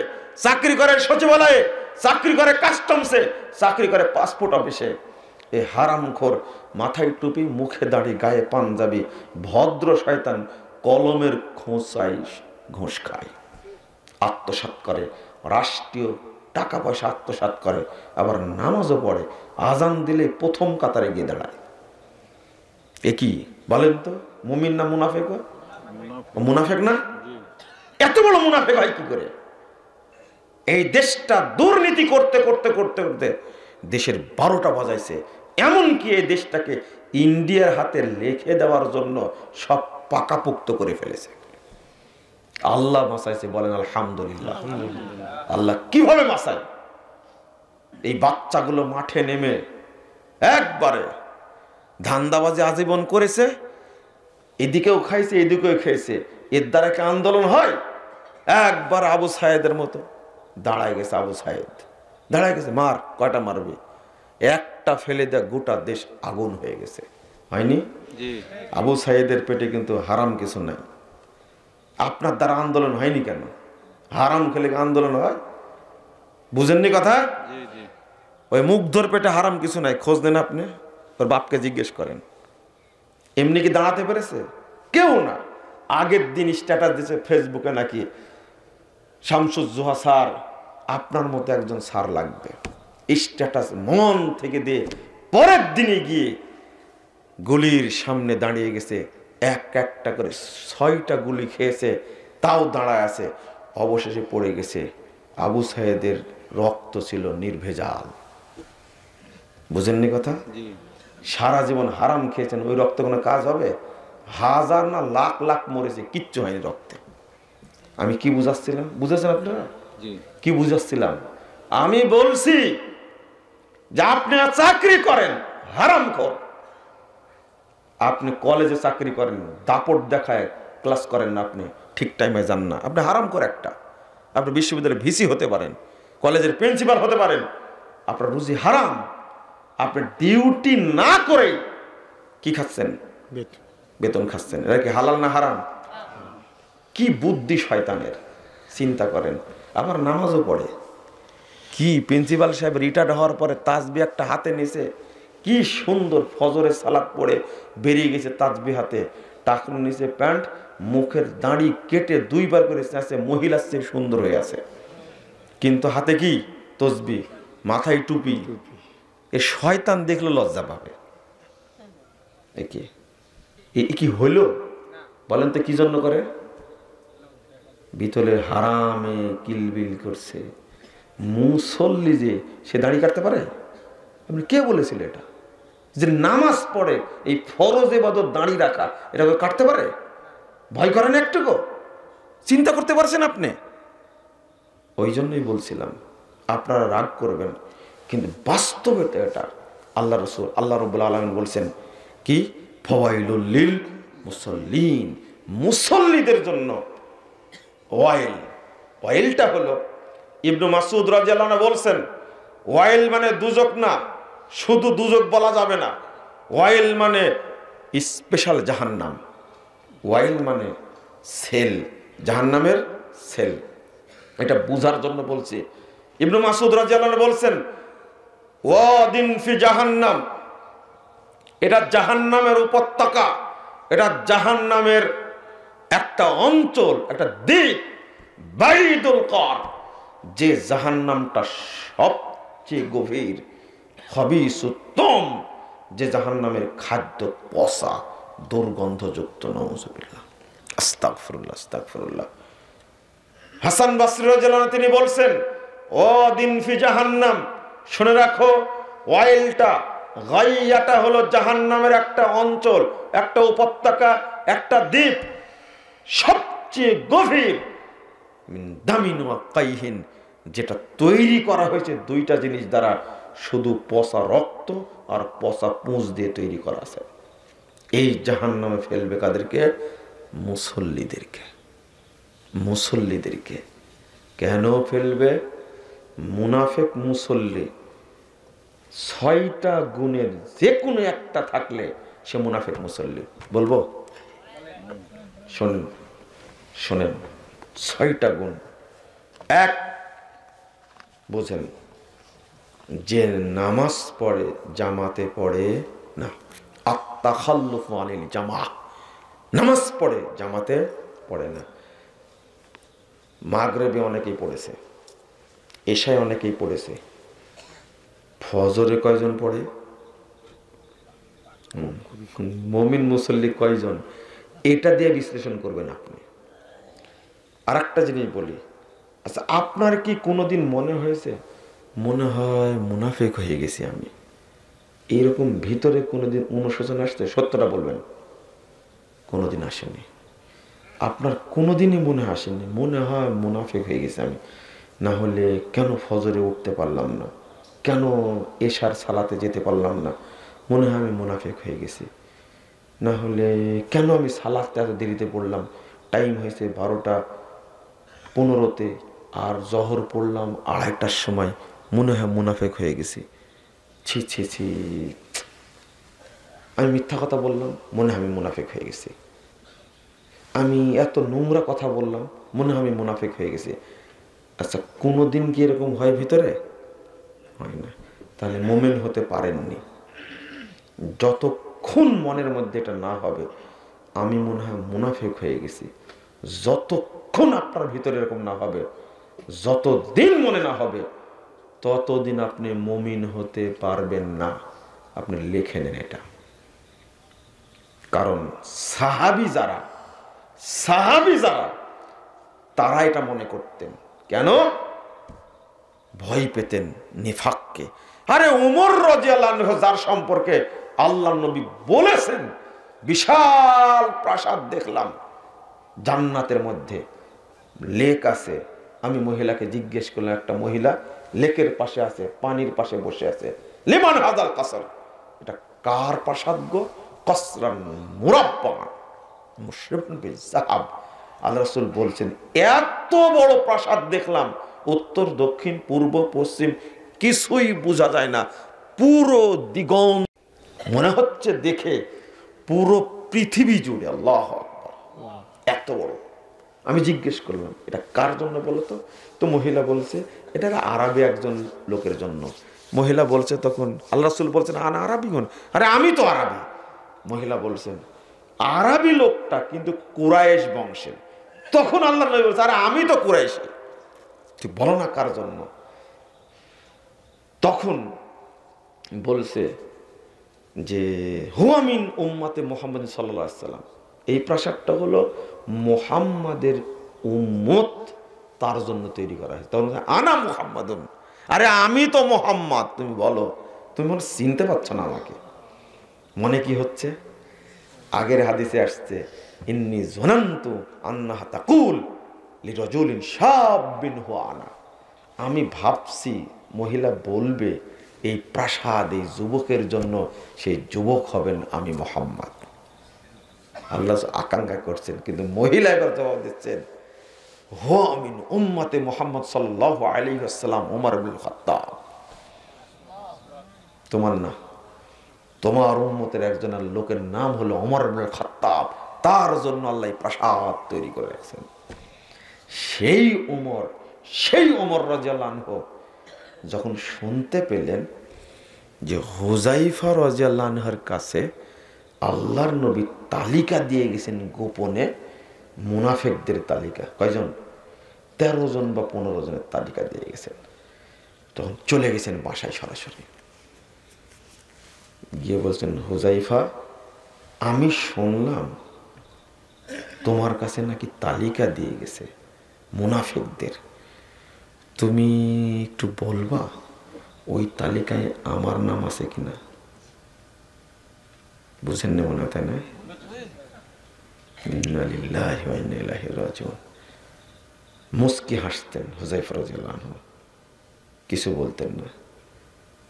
[SPEAKER 1] চাকরি করে সচিবালয়ে, চাকরি করে কাস্টমসে, চাকরি করে পাসপোর্ট অফিসে। এই হারামখোর, মাথায় টুপি, মুখে দাড়ি, গায়ে পাঞ্জাবি, ভদ্র শয়তান কলমের খোঁচায় ঘুষ খায়, আত্মসাৎ করে, রাষ্ট্রীয় টাকা পয়সা আত্মসাৎ করে, আবার নামাজও পড়ে, আজান দিলে প্রথম কাতারে গিয়ে দাঁড়ায়। এ কি বলেন তো, মুমিন না মুনাফেক? মুনাফেক না? এত বড় মুনাফেক হয় কি করে? এই দেশটা দুর্নীতি করতে করতে করতে করতে দেশের 12টা বাজাইছে। এমনকি এই দেশটাকে ইন্ডিয়ার হাতে লিখে দেওয়ার জন্য সব পাকাপোক্ত করে ফেলেছে। আল্লাহ বাঁচাইছে, বলেন আলহামদুলিল্লাহ। আল্লাহ কিভাবে বাঁচায়? এই বাচ্চাগুলো মাঠে নেমে একবারে ধান্দাবাজি আজীবন করেছে, এদিকেও খাইছে এদিকেও খাইছে, এর দ্বারা কি আন্দোলন হয়? একবার আবু সাইদের মতো দাঁড়ায় গেছে। আবু সাইদ দাঁড়ায় গেছে, মার, কয়টা মারবে? একটা ফেলে দেয়, গোটা দেশ আগুন হয়ে গেছে। হয়নি? আবু সাইদের পেটে কিন্তু হারাম কিছু নাই। আপনার দ্বারা আন্দোলন হয়নি কেন? হারাম খেলে আন্দোলন হয়? বুঝেননি কথা? ওই মুগ্ধর পেটে হারাম কিছু নাই, খোঁজ নেন আপনি, ওর বাপকে জিজ্ঞেস করেন। এমনি কি দাঁড়াতে পেরেছে? কেউ না। আগের দিন স্ট্যাটাস দিয়েছে ফেসবুকে, নাকি শামসুজ্জোহা স্যার, আপনার মতো একজন স্যার লাগবে। স্ট্যাটাস মন থেকে দিয়ে পরের দিনে গিয়ে গুলির সামনে দাঁড়িয়ে গেছে, এক একটা করে 6টা গুলি খেয়েছে, তাও দাঁড়ায় আছে। অবশেষে পড়ে গেছে। আবু সাইদের রক্ত ছিল নির্ভেজাল। বুঝেননি কথা? সারা জীবন হারাম খেয়েছেন, ওই রক্ত কোনো কাজ হবে? হাজার না লাখ লাখ মরেছে, কিচ্ছু হয়নি রক্তে। আমি কি বুঝাচ্ছিলাম? বুঝেছেন আপনারা কি বুঝাচ্ছিলাম? আমি বলছি যে আপনি চাকরি করেন হারামখোর, আপনি কলেজে চাকরি করেন, দাপট দেখায় ক্লাস করেন না, আপনি ঠিক টাইমে যান না, আপনি হারামখোর একটা। আপনি বিশ্ববিদ্যালয়ের ভিসি হতে পারেন, কলেজের প্রিন্সিপাল হতে পারেন, আপনার রুজি হারাম। আপনি ডিউটি না করে কি খাচ্ছেন? বেতন খাচ্ছেন। এটা কি হালাল না হারাম? কি বুদ্ধি শয়তানের! চিন্তা করেন। আবার নামাজও পড়ে। কি প্রিন্সিপাল সাহেব রিটায়ার্ড হওয়ার পরে তাসবি একটা হাতে নিয়েছে, কি সুন্দর ফজরের সালাত পড়ে বেরিয়ে গেছে তাসবি হাতে, টাকনু নিচে প্যান্ট, মুখের দাড়ি কেটে 2বার করে আছে, মহিলার চেয়ে সুন্দর হয়ে আছে, কিন্তু হাতে কি? তসবি, মাথায় টুপি। এ শয়তান দেখলে লজ্জা পাবে। কি হইল বলেন তো? কি জন্য করে? ভিতরে হারামে কিলবিল করছে। মুসল্লি যে সে দাড়ি কাটতে পারে? আপনি কে বলেছিল এটা? যে নামাজ পড়ে এই ফরজ ইবাদত দাড়ি রাখা, এটা কাটতে পারে? ভয় করেন একটুকু? চিন্তা করতে পারছেন আপনি? ওই জন্যই বলছিলাম আপনারা রাগ করবেন, কিন্তু বাস্তবে তো এটা আল্লাহ রাসূল, আল্লাহ রাব্বুল আলামিন বলছেন কি? ফাওয়াইলুল লিল মুসাল্লিন, মুসল্লিদের জন্য ওয়াইল। ওয়াইলটা হলো, ইবনু মাসউদ রাদিয়াল্লাহু আনহু বলছেন, ওয়াইল মানে দুজক না, শুধু দুজক বলা যাবে না, ওয়াইল মানে স্পেশাল জাহান্নাম। ওয়াইল মানে সেল, জাহান্নামের সেল। এটা বুঝার জন্য বলছি। ইবনু মাসউদ রাদিয়াল্লাহু আনহু বলছেন, ওয়াদিন ফি জাহান্নাম, এটা জাহান্নামের উপত্যকা, এটা জাহান্নামের একটা অঞ্চল, একটা দ্বীপ, বাইদুল কর, যে জাহান্নামটা সবচেয়ে গভীর, খবিস উত্তম, যে জাহান্নামের খাদ্য পচা, দুর্গন্ধযুক্ত। নাউযুবিল্লাহ, আস্তাগফিরুল্লাহ, আস্তাগফিরুল্লাহ। হাসান বসরি রাদিয়াল্লাহু আনহু তিনি বলছেন, ও দিন ফি জাহান্নাম, শুনে রাখো, ওয়াইলটা, গাইয়াটা হলো জাহান্নামের একটা অঞ্চল, একটা উপত্যকা, একটা দ্বীপ, সবচেয়ে গভীর, মিন দামিন ওয়া কাইহিন, যেটা তৈরি করা হয়েছে 2টা জিনিস দ্বারা, শুধু পচা রক্ত আর পচা পুঁজ দিয়ে তৈরি করা আছে। এই জাহান্নামে ফেলবে কাদেরকে? মুসল্লিদেরকে। মুসল্লিদেরকে কেন ফেলবে? মুনাফিক মুসল্লি 6টা গুণের যে কোনো একটা থাকলে সে মুনাফিক মুসল্লি। বলবো? শোনেন শোনেন, 6টা গুণ। 1, বুঝেন, যে নামাজ পড়ে জামাতে পড়ে না, আত-তাখাল্লুফু আনিল জামাআহ, নামাজ পড়ে জামাতে পড়ে না। মাগরিবে অনেকেই পড়েছে, এশায় অনেকেই পড়েছে, ফজরে কয়জন পড়ে? মুমিন মুসল্লি কয়জন? এটা দিয়ে বিশ্লেষণ করবেন আপনি। আর একটা জিনিস বলি, আচ্ছা, আপনার কি কোনোদিন মনে হয়েছে, মনে হয় মুনাফিক হয়ে গেছি আমি, এরকম ভিতরে কোনোদিন অনুশোচনা আসছে? সত্যটা বলবেন। কোনোদিন আসেনি? আপনার কোনোদিনই মনে আসেনি মনে হয় মুনাফিক হয়ে গেছে আমি? না হলে কেন ফজরে উঠতে পারলাম না, কেন এশার সালাতে যেতে পারলাম না, মনে হয় আমি মুনাফিক হয়ে গেছি? না হলে কেন আমি সালাতে এত দেরিতে পড়লাম? টাইম হয়েছে 12:15, আর জহর পড়লাম 2:30টার সময়, মনে হয় মুনাফেক হয়ে গেছি। ছি ছি ছি, আমি মিথ্যা কথা বললাম, মনে হয় আমি মুনাফেক হয়ে গেছি। আমি এত নোংরা কথা বললাম, মনে হয় আমি মুনাফেক হয়ে গেছি। আচ্ছা, কোনোদিন কি এরকম হয় ভিতরে? হয় না। তাহলে মোমেন হতে পারেননি। যতক্ষণ মনের মধ্যে এটা না হবে আমি মনে হয় মুনাফেক হয়ে গেছি, যতক্ষণ আপনার ভিতরে এরকম না হবে, যতদিন মনে না হবে, ততদিন আপনি মুমিন হতে পারবেন না। আপনি লিখে নেন এটা। কারণ সাহাবী যারা তারা এটা মনে করতেন। কেন? ভয় পেতেন নিফাককে। আরে ওমর রাদিয়াল্লাহু আনহু, যার সম্পর্কে আল্লাহর নবী বলেছেন বিশাল প্রাসাদ দেখলাম জান্নাতের মধ্যে, লেক আছে। আমি মহিলাকে জিজ্ঞেস করলাম, একটা মহিলা লেকের পাশে আছে, পানির পাশে বসে আছে। লিমান হাযাল কাসর, এটা কার প্রাসাদ গো? কসরান মুরাব্বান মুশরিফুন বিযাহাব। আল্লাহ রাসূল বলছেন, এত বড় প্রাসাদ দেখলাম, উত্তর দক্ষিণ পূর্ব পশ্চিম কিছুই বোঝা যায় না, পুরো দিগন্ত মনে হচ্ছে দেখে পুরো পৃথিবী জুড়ে। আল্লাহু আকবার, এত বড়। আমি জিজ্ঞেস করলাম, এটা কার জন্য বলতো? তো মহিলা বলছে এটা আরবি একজন লোকের জন্য। মহিলা বলছে, তখন আল্লাহ রাসূল বলছেন, আনা আরাবিয়ুন, আরে আমি তো আরবি। মহিলা বলছেন, আরবি লোকটা কিন্তু কুরাইশ বংশের। তখন আল্লাহ নবী বলছে, আরে আমি তো কুরাইশী। তুই বলো না কার জন্য? তখন বলছে যে হুয়া মিন উম্মাতে মুহাম্মদ সাল্লাল্লাহু আলাইহি ওয়াসাল্লাম, এই প্রাসাদটা হলো মুহাম্মাদের উম্মত, তার জন্য তৈরি করা হয়েছে। তখন আনা মুহাম্মাদুন, আরে আমি তো মুহাম্মদ। তুমি বলো, তুমি মনে চিনতে পারছো না আমাকে? মনে কি হচ্ছে? আগের হাদিসে আসছে, ইন্নী যনানতু আন্নাহা তাকুল লিরাজুলিন শাবিন হুয়া আনা, আমি ভাবছি মহিলা বলবে এই প্রাসাদ এই যুবকের জন্য, সেই যুবক হবেন আমি মুহাম্মদ। আল্লাহ আকাঙ্ক্ষা করছেন, কিন্তু মহিলা এবার জবাব দিচ্ছেন, হুয়া মিন উম্মতে মুহাম্মদ সাল্লাল্লাহু আলাইহি ওয়াসাল্লাম ওমর ইবনুল খাত্তাব। তোমার না, তোমার উম্মতের একজন লোকের নাম হলো ওমর ইবনুল খাত্তাব, তার জন্য আল্লাহ প্রাসাদ তৈরি করে রাখছেন। সেই ওমর রাদিয়াল্লাহু আনহু যখন শুনতে পেলেন যে হুযায়ফা রাদিয়াল্লাহু আনহুর কাছে আল্লাহর নবী তালিকা দিয়ে গেছেন গোপনে, মুনাফিকদের তালিকা, কয়জন? 13 জন বা 15 জনের তালিকা দিয়ে গেছেন। তখন চলে গেছেন বাসায় সরাসরি, গিয়ে বলছেন, হুযায়ফা, আমি শুনলাম তোমার কাছে নাকি তালিকা দিয়ে গেছে মুনাফিকদের, তুমি একটু বলবা ওই তালিকায় আমার নাম আছে কিনা? বুঝেন না মনে হয়, তাই না? ইন্না লিল্লাহি ওয়া ইন্না ইলাইহি রাজিউন। মুস্কি হাসতেন হুযায়ফা রাদিয়াল্লাহু আনহু, কিছু বলতেন না।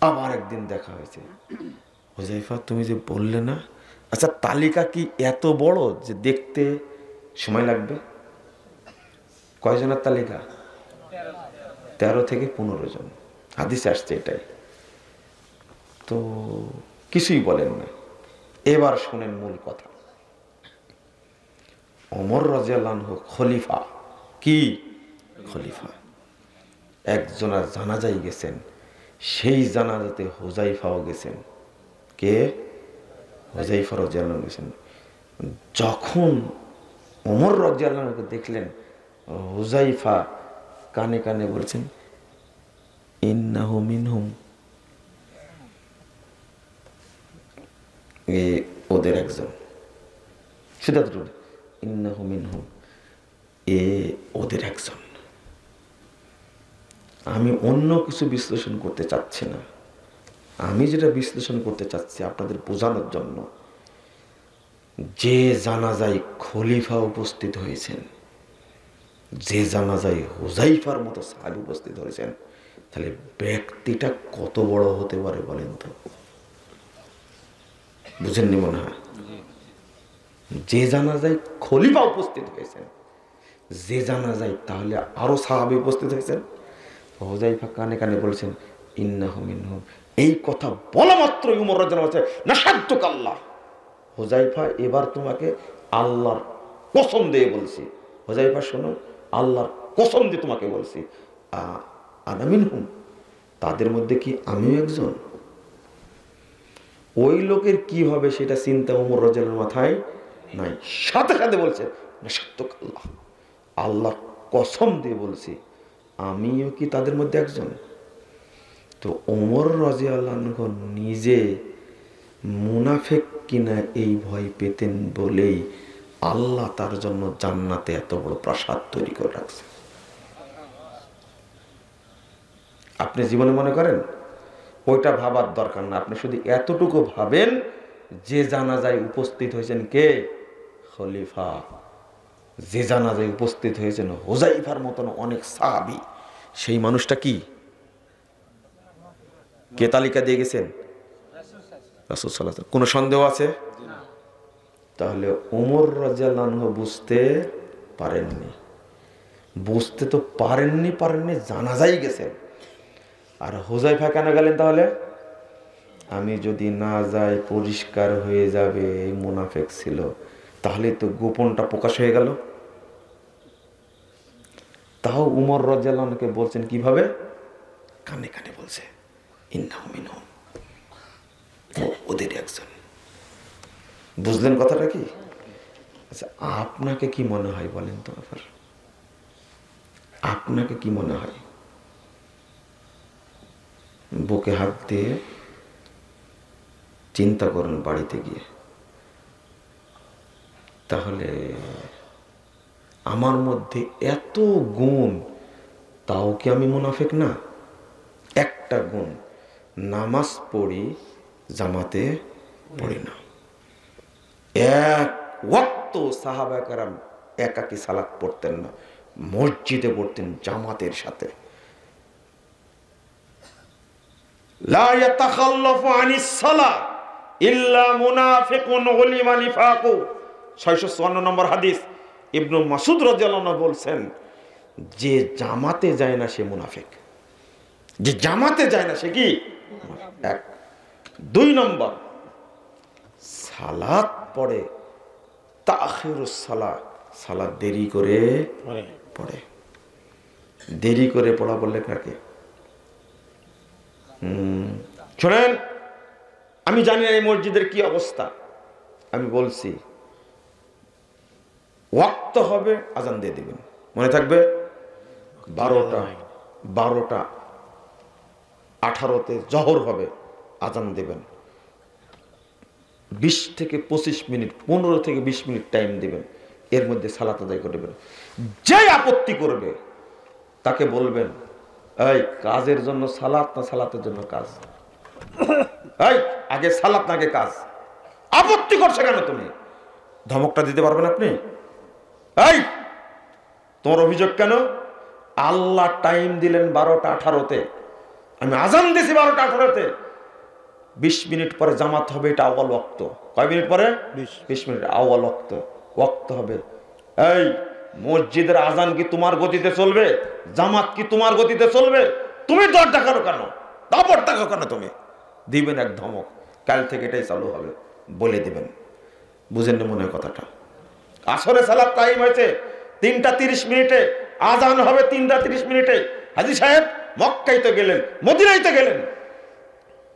[SPEAKER 1] আবার একদিন দেখা হয়েছে, হুযায়ফা তুমি যে বললে না, আচ্ছা তালিকা কি এত বড় যে দেখতে সময় লাগবে? কয়জনের তালিকা? 13 থেকে 15 জন, হাদিসে আসছে এটাই। তো কিছুই বলেন না। এবার শুনেন মূল কথা। ওমর রাদিয়াল্লাহু আনহু খলিফা, কি খলিফা, একজনের জানাজায় গেছেন, সেই জানাজাতে হুযায়ফাও গেছেন। কে? হুযায়ফা রাদিয়াল্লাহু আনহু গেছেন। যখন ওমর রাদিয়াল্লাহু আনহুকে দেখলেন, হুযায়ফা কানে কানে বলছেন, ইন্নাহু মিনহুম, ওদের একজন। সেটা তো ইন্নাহু মিনহুম, ওদের একজন। আমি অন্য কিছু বিশ্লেষণ করতে চাচ্ছি না, আমি যেটা বিশ্লেষণ করতে চাচ্ছি আপনাদের বোঝানোর জন্য, যে জানাজায় খলিফা উপস্থিত হয়েছেন, যে জানাজায় হুযায়ফার মতো সাহাবী উপস্থিত হয়েছেন, তাহলে ব্যক্তিটা কত বড় হতে পারে বলেন তো? বুঝেননি মনে হয়? যে জানাজায় খলিফা উপস্থিত হয়েছেন, যে জানাজায় তাহলে আরো সাহাবী উপস্থিত হয়েছেন। হুযায়ফা কানে কানে বলছেন ইন্নাহু মিনহুম। এই কথা বলা মাত্রই উমর রাদিয়াল্লাহু আনহু বলছে নাশাদ্দুক আল্লাহ। হুযায়ফা, এবার তোমাকে আল্লাহর কসম দিয়ে বলছি, হুযায়ফা শোনো, আল্লাহর কসম দিয়ে তোমাকে বলছি, আনা মিনহুম, তাদের মধ্যে কি আমিও একজন? ওই লোকের কি হবে সেটা চিন্তা উমর রাদিয়াল্লাহু মাথায় নাই। সাথে সাথে বলছে নাশাদ্দুক আল্লাহ, আল্লাহর কসম দিয়ে বলছি আমিও কি তাদের মধ্যে একজন? তো ওমর রাদিয়াল্লাহু আনহু নিজে মুনাফিক কিনা এই ভয় পেতেন বলেই আল্লাহ তার জন্য জান্নাতে এত বড় প্রাসাদ তৈরি করে রাখছে। আপনি জীবনে মনে করেন ওইটা ভাবার দরকার না, আপনি শুধু এতটুকু ভাবেন যে জানাজায় উপস্থিত হয়েছেন কে? খলিফা। যে জানাজায় উপস্থিত হয়েছেন হুযায়ফার মতন অনেক সাহাবী, সেই মানুষটা কি? কে তালিকা দিয়ে গেছেন? রাসূল সাল্লাল্লাহু আলাইহি ওয়াসাল্লাম। কোনো সন্দেহ আছে? তাহলে ওমর রাদিয়াল্লাহু আনহু বুঝতে পারেননি, বুঝতে তো পারেননি জানাজাই গেছেন। আর হুযায়ফা কেন গেলেন তাহলে? আমি যদি না যাই পরিষ্কার হয়ে যাবে এই মুনাফিক ছিল, তাহলে তো গোপনটা প্রকাশ হয়ে গেল। তাও উমর রাদিয়াল্লাহু আনহুকে বলছেন কিভাবে? কানে কানে বলছে ইন্নাহু মিনহুম, ওদের একজন। বুঝলেন কথাটা কি? আচ্ছা, আপনাকে কি মনে হয় বলেন তো? আবার আপনাকে কি মনে হয়? বুকে হাত দিয়ে চিন্তা করেন বাড়িতে গিয়ে, তাহলে আমার মধ্যে এত গুণ, তাও কি আমি মুনাফিক না? একটা গুণ, নামাজ পড়ি, জামাতে পড়ি না। এক ওয়াক্ত সাহাবা কেরাম একাকী সালাত পড়তেন না, মসজিদে পড়তেন জামাতের সাথে। লা ইয়াতাখাল্লাফু আনিস সালাহ ইল্লা মুনাফিকুন উলিমা নিফাকু, 654 নম্বর হাদিস। ইবনে মাসউদ রাদিয়াল্লাহু আনহু বলছেন, যে জামাতে যায় না সে মুনাফিক। যে জামাতে যায় না সে কি? এক। 2 নম্বর, সালাত পড়ে তাখিরুস সালাহ, সালাত দেরি করে পড়ে। দেরি করে পড়া বললে কাকে? শোনেন, আমি জানি না এই মসজিদের কি অবস্থা, আমি বলছি ওয়াক্ত হবে আজান দিয়ে দিবেন, মনে থাকবে 12:18 জহর হবে, আজান দেবেন। 20 থেকে 25 মিনিট, 15 থেকে 20 মিনিট টাইম দিবেন, এর মধ্যে সালাত আদায় করে দেবেন। যে আপত্তি করবে তাকে বলবেন, এই কাজের জন্য সালাত না সালাতের জন্য কাজ? এই আগে সালাত না আগে কাজ? আপত্তি করছে কেন তুমি? ধমকটা দিতে পারবেন আপনি? এই তোমার অভিযোগ কেন? আল্লাহ টাইম দিলেন 12:18, আমি আজান দিয়েছি 12:18, 20 মিনিট পরে জামাত হবে, এটা আউয়াল ওয়াক্ত। কয় মিনিট পরে? 20 মিনিট আউয়াল ওয়াক্ত হবে। এই মসজিদের আজান কি তোমার গতিতে চলবে? জামাত কি তোমার গতিতে চলবে? তুমি দর দেখানো কেন? দাপট দেখাও কেন? তুমি দিবেন এক ধমক, কাল থেকে এটাই চালু হবে বলে দিবেন। বুঝেন না মনে হয় কথাটা? আসরে সালাত টাইম হয়েছে 3টা 30 মিনিটে, আজান হবে 3টা 30 মিনিটে। হাজী সাহেব মক্কায় তো গেলেন, মদিনায় তো গেলেন,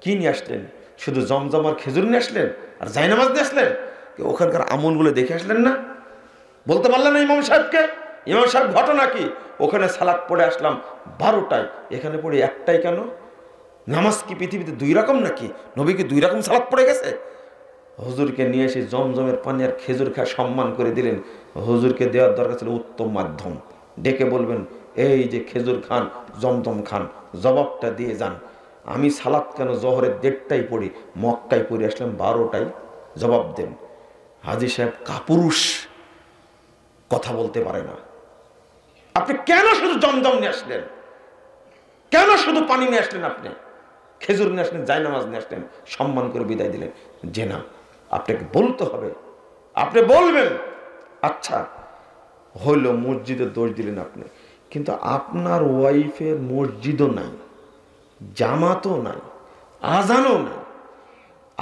[SPEAKER 1] কি নিয়ে আসলেন? শুধু জমজম আর খেজুর নিয়ে আসলেন আর জায়নামাজ নিয়ে আসলেন? ওখানকার আমলগুলো দেখে আসলেন না? বলতে পারলেন না ইমাম সাহেবকে? ইমাম সাহেব ঘটনা কি? ওখানে সালাত পড়ে আসলাম 12টায়, এখানে পড়ে 1টায় কেন? নামাজ কি পৃথিবীতে 2 রকম নাকি? নবী কি 2 রকম সালাত পড়ে গেছে? হুজুরকে নিয়ে এসে জমজমের পানি আর খেজুর খায় সম্মান করে দিলেন। হুজুরকে দেওয়ার দরকার ছিল উত্তম মাধ্যম, ডেকে বলবেন এই যে খেজুর খান, জমজম খান, জবাবটা দিয়ে যান। আমি সালাত কেন জহরের 1:30টায় পড়ি, মক্কায় পড়ে আসলাম 12টায়, জবাব দেন। হাজী সাহেব কাপুরুষ, কথা বলতে পারে না। আপনি কেন শুধু জমজম নিয়ে আসলেন? কেন শুধু পানি নিয়ে আসলেন? আপনি খেজুর নিয়ে আসলেন, জায়নামাজ নিয়ে আসলেন, সম্মান করে বিদায় দিলেন। যে না, আপনাকে বলতে হবে আপনি বলবেন আচ্ছা হইলো, মসজিদের দোষ দিলেন আপনি, কিন্তু আপনার ওয়াইফের মসজিদও নাই, জামাতও নাই, আজানও নাই,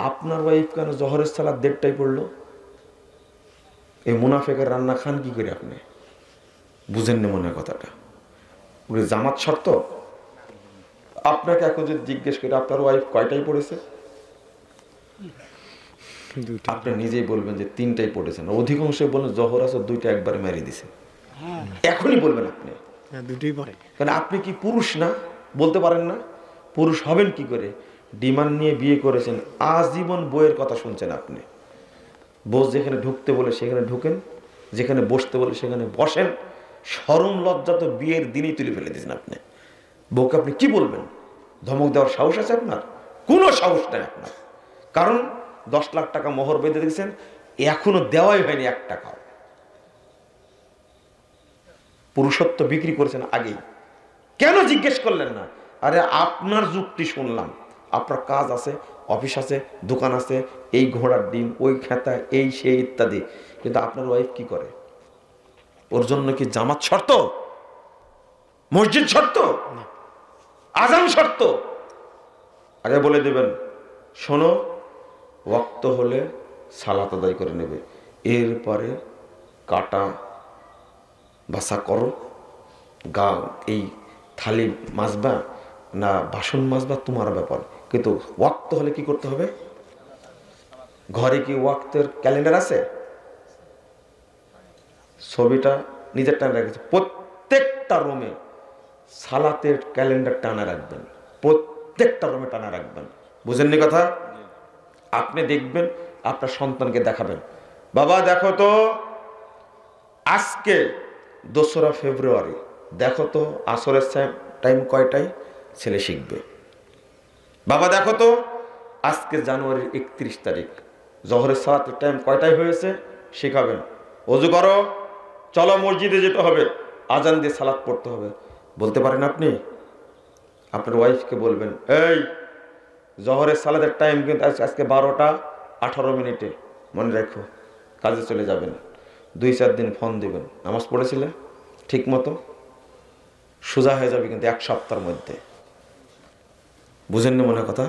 [SPEAKER 1] আপনার ওয়াইফ কেন জহরের সালাত 1:30টায় পড়লো? এই মুনাফেকের রান্না খান কি করে আপনি? বুঝেননি মনে কথাটা? জামাত শর্ত? আপনাকে এখন যদি জিজ্ঞেস করে আপনার ওয়াইফ কয়টায় পড়েছে, আপনি নিজেই বলবেন যে 3টায় পড়েছেন। অধিকাংশ বলেন জহর আসর 2টা একবারে মেরে দিছে, এখনই বলবেন আপনি।
[SPEAKER 2] দুটোই পড়ে।
[SPEAKER 1] কারণ আপনি কি পুরুষ না? বলতে পারেন না? পুরুষ হবেন কি করে? ডিমান্ড নিয়ে বিয়ে করেছেন, আজীবন বইয়ের কথা শুনছেন আপনি। বউ যেখানে ঢুকতে বলে সেখানে ঢুকেন, যেখানে বসতে বলে সেখানে বসেন। শরম লজ্জা তো বিয়ের দিনই তুলে ফেলে দিয়েছেন আপনি। বউকে আপনি কি বলবেন? ধমক দেওয়ার সাহস আছে আপনার? কোনো সাহস নেই আপনার। কারণ 10 লাখ টাকা মোহর বেঁধে দিয়েছেন, এখনো দেওয়াই হয়নি 1 টাকাও। পুরুষত্ব বিক্রি করেছেন আগেই। কেন জিজ্ঞেস করলেন না? আরে আপনার যুক্তি শুনলাম, আপনার কাজ আছে, অফিস আছে, দোকান আছে, এই ঘোড়ার ডিম, ওই খেতা, এই সেই ইত্যাদি, কিন্তু আপনার ওয়াইফ কি করে? ওর জন্য কি জামাত শর্ত, মসজিদ শর্ত, আজান শর্ত? আগে বলে দেবেন শোনো, ওয়াক্ত হলে সালাত আদায় করে নেবে, এরপরে কাটা বাসা করো, গা এই থালি মাজবা না বাসন মাজবা তোমার ব্যাপার, কিন্তু ওয়াক্ত হলে কি করতে হবে? ঘরে কি ওয়াক্তের ক্যালেন্ডার আছে? ছবিটা নিজের টানা রেখেছে। প্রত্যেকটা রুমে সালাতের ক্যালেন্ডার টানা রাখবেন, প্রত্যেকটা রুমে টানা রাখবেন। বুঝেননি কথা? আপনি দেখবেন, আপনার সন্তানকে দেখাবেন, বাবা দেখো তো আজকে 2রা ফেব্রুয়ারি, দেখো তো আসরের টাইম কয়টায়, ছেলে শিখবে। বাবা দেখো তো আজকে জানুয়ারির 31 তারিখ, জহরের সালাতের টাইম কয়টায় হয়েছে, শেখাবেন। ওযু করো, চলো মসজিদে যেতে হবে, আজান দিয়ে সালাত পড়তে হবে। বলতে পারেন আপনি? আপনার ওয়াইফকে বলবেন, এই জহরের সালাতের টাইম কিন্তু আজকে 12টা 18 মিনিটে, মনে রাখো, কাজে চলে যাবেন। 2-4 দিন ফোন দিবেন, নামাজ পড়েছিলে ঠিক মতো, সোজা হয়ে যাবে কিন্তু 1 সপ্তাহের মধ্যে। বুঝেননি মনে কথা?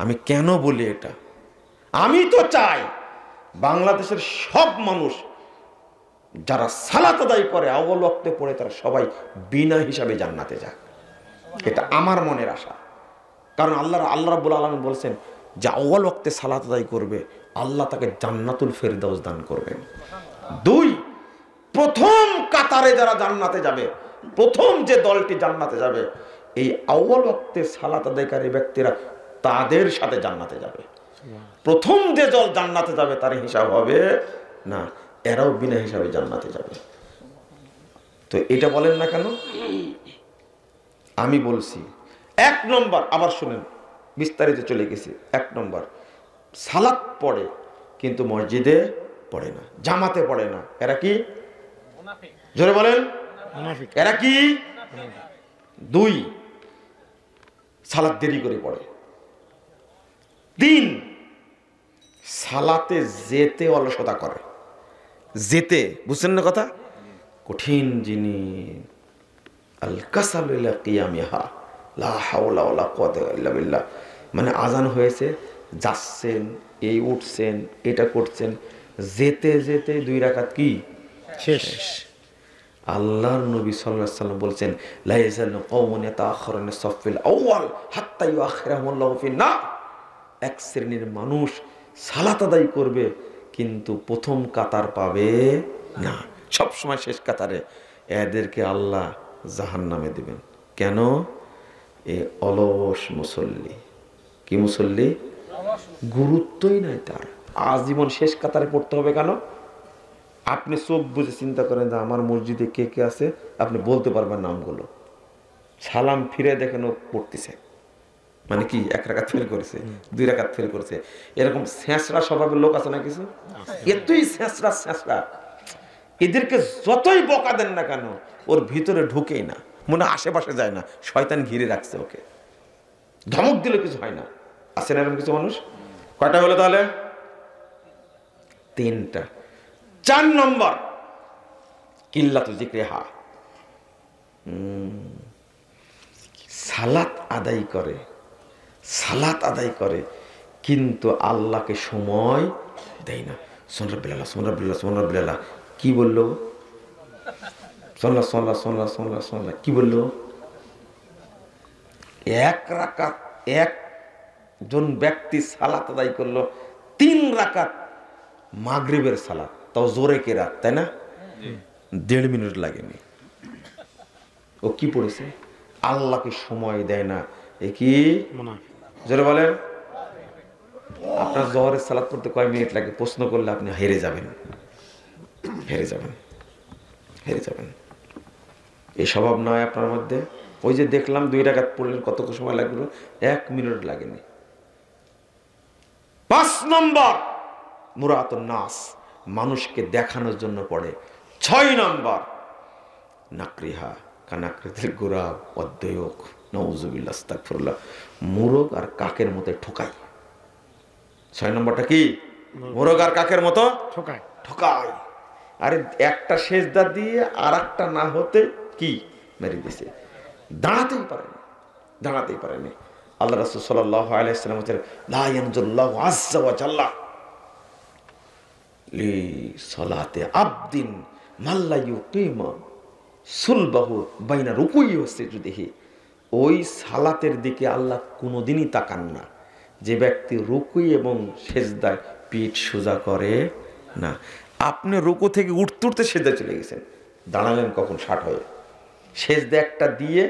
[SPEAKER 1] আমি কেন বলি এটা? আমি তো চাই বাংলাদেশের সব মানুষ যারা সালাত আদায় করে, আউয়াল ওয়াক্তে পড়ে, তারা সবাই বিনা হিসাবে জান্নাতে যাক। এটা আমার মনের আশা। কারণ আল্লাহ রাব্বুল আলামিন বলছেন যে আউয়াল ওয়াক্তে সালাত আদায় করবে, আল্লাহ তাকে জান্নাতুল ফেরদাউস দান করবেন। 2, প্রথম কাতারে যারা জান্নাতে যাবে, প্রথম যে দলটি জান্নাতে যাবে, এই আউয়াল ওয়াক্তে সালাত আদায়কারী ব্যক্তিরা তাদের সাথে জান্নাতে যাবে। প্রথম যে দল জান্নাতে যাবে তার হিসাব হবে না, এরাও বিনা হিসাবে জান্নাতে যাবে। তো এটা বলেন না কেন? আমি বলছি 1 নম্বর, আবার শুনেন, বিস্তারিত চলে গেছি। 1 নম্বর, সালাত পড়ে কিন্তু মসজিদে পড়ে না, জামাতে পড়ে না। এরা কি? জোরে বলেন, এরা কি? 2, সালাত দেরি করে পড়ে। 3, সালাতে যেতে অলসতা করে। যেতে, বুঝছেন না কথা? কঠিন জিনিস। আল কাসালু ইলা কিয়ামিহা লা হাওলা ওয়ালা কুওয়াতা ইল্লা বিল্লাহ। মানে আজান হয়েছে, যাচ্ছেন, এই উঠছেন, এটা করছেন, যেতে যেতে 2 রাকাত কি
[SPEAKER 2] শেষ।
[SPEAKER 1] আল্লাহর নবী সাল্লাল্লাহু আলাইহি ওয়াসাল্লাম বলছেন, লা ইয়াজালু কওমুন ইয়াতাআখারুনা সাফিল আউয়াল হাত্তা ইউআখিরাহুমুল্লাহু ফিন-নার। এক শ্রেণীর মানুষ সালাত আদায় করবে কিন্তু প্রথম কাতার পাবে না, সব সময় শেষ কাতারে। এদেরকে আল্লাহ জাহান্নামে দিবেন। কেন? এ অলস মুসল্লি। কি মুসল্লি? গুরুত্বই নাই তার। আজীবন শেষ কাতারে পড়তে হবে কেন? আপনি চোখ বুঝে চিন্তা করেন যে আমার মসজিদে কে কে আছে, আপনি বলতে পারবেন নামগুলো। সালাম ফিরে দেখেন ও পড়তেছে, মানে কি 1 রাকাত ফেল করেছে, 2 রাকাত ফেল করেছে। এরকম ছেঁচড়া স্বভাবের লোক আছে না কিছু? এতই ছেঁচড়া, এদেরকে যতই বকা দেন না কেন ওর ভিতরে ঢুকেই না, মনে আশেপাশে যায় না, শয়তান ঘিরে রাখছে ওকে। ধমক দিলে কিছু হয় না। আছে না এরকম কিছু মানুষ? কয়টা হলো তাহলে? তিনটা। 4 নম্বর কিল্লাতু যিকরিহা, সালাত আদায় করে কিন্তু আল্লাহকে সময় দেয় না। সোনরা কি বললো? সোনলা কি বললো? এক রাকাত, একজন ব্যক্তি সালাত আদায় করলো 3 রাকাত মাগরিবের সালাত, তাও জোরে কেরাত, তাই না? 1.5 মিনিট লাগেনি। ও কি পড়েছে? আল্লাহকে সময় দেয় না। এ কি জোরে বলেন? আপনার জোহরের সালাত পড়তে কয় মিনিট লাগে প্রশ্ন করলে আপনি হেরে যাবেন। এই স্বভাব নয় আপনার মধ্যে। ওই যে দেখলাম 2 রাকাত পড়লেন, কত সময় লাগলো? 1 মিনিট লাগেনি। 5 নম্বর মুরাতুন নাস, মানুষকে দেখানোর জন্য পড়ে। 6 নম্বর নাকরিহা কানাকৃতিল গুরাব অদ্বয়ক, নাউযুবিল্লাহ, আস্তাগফিরুল্লাহ, মুরগ আর কাকের মতো ঠোকায়। 6 নম্বরটা কি? মুরগ আর কাকের মতো ঠোকায়। আরে একটা সেজদা দিয়ে আর একটা না হতে কি মেরে দিছে, দাঁড়াতেই পারেনি। আল্লাহ রাসূল সাল্লাল্লাহু আলাইহি ওয়াসাল্লাম বলেন, লা ইয়ানজুল্লাহু আযজা ওয়া জাল্লা লি সালাতি আবদিন মাল্লা ইউকিমা সুলবাহু বাইনা রুকুই ওয়া সুজুদিহি। ওই সালাতের দিকে আল্লাহ কোনোদিনই তাকান না যে ব্যক্তি রুকুই এবং সেজদায় পিঠ সোজা করে না। আপনি রুকু থেকে উঠতে সেজদায় চলে গেছেন, দাঁড়ালেন কখন? 60 হয়ে। সেজদা একটা দিয়ে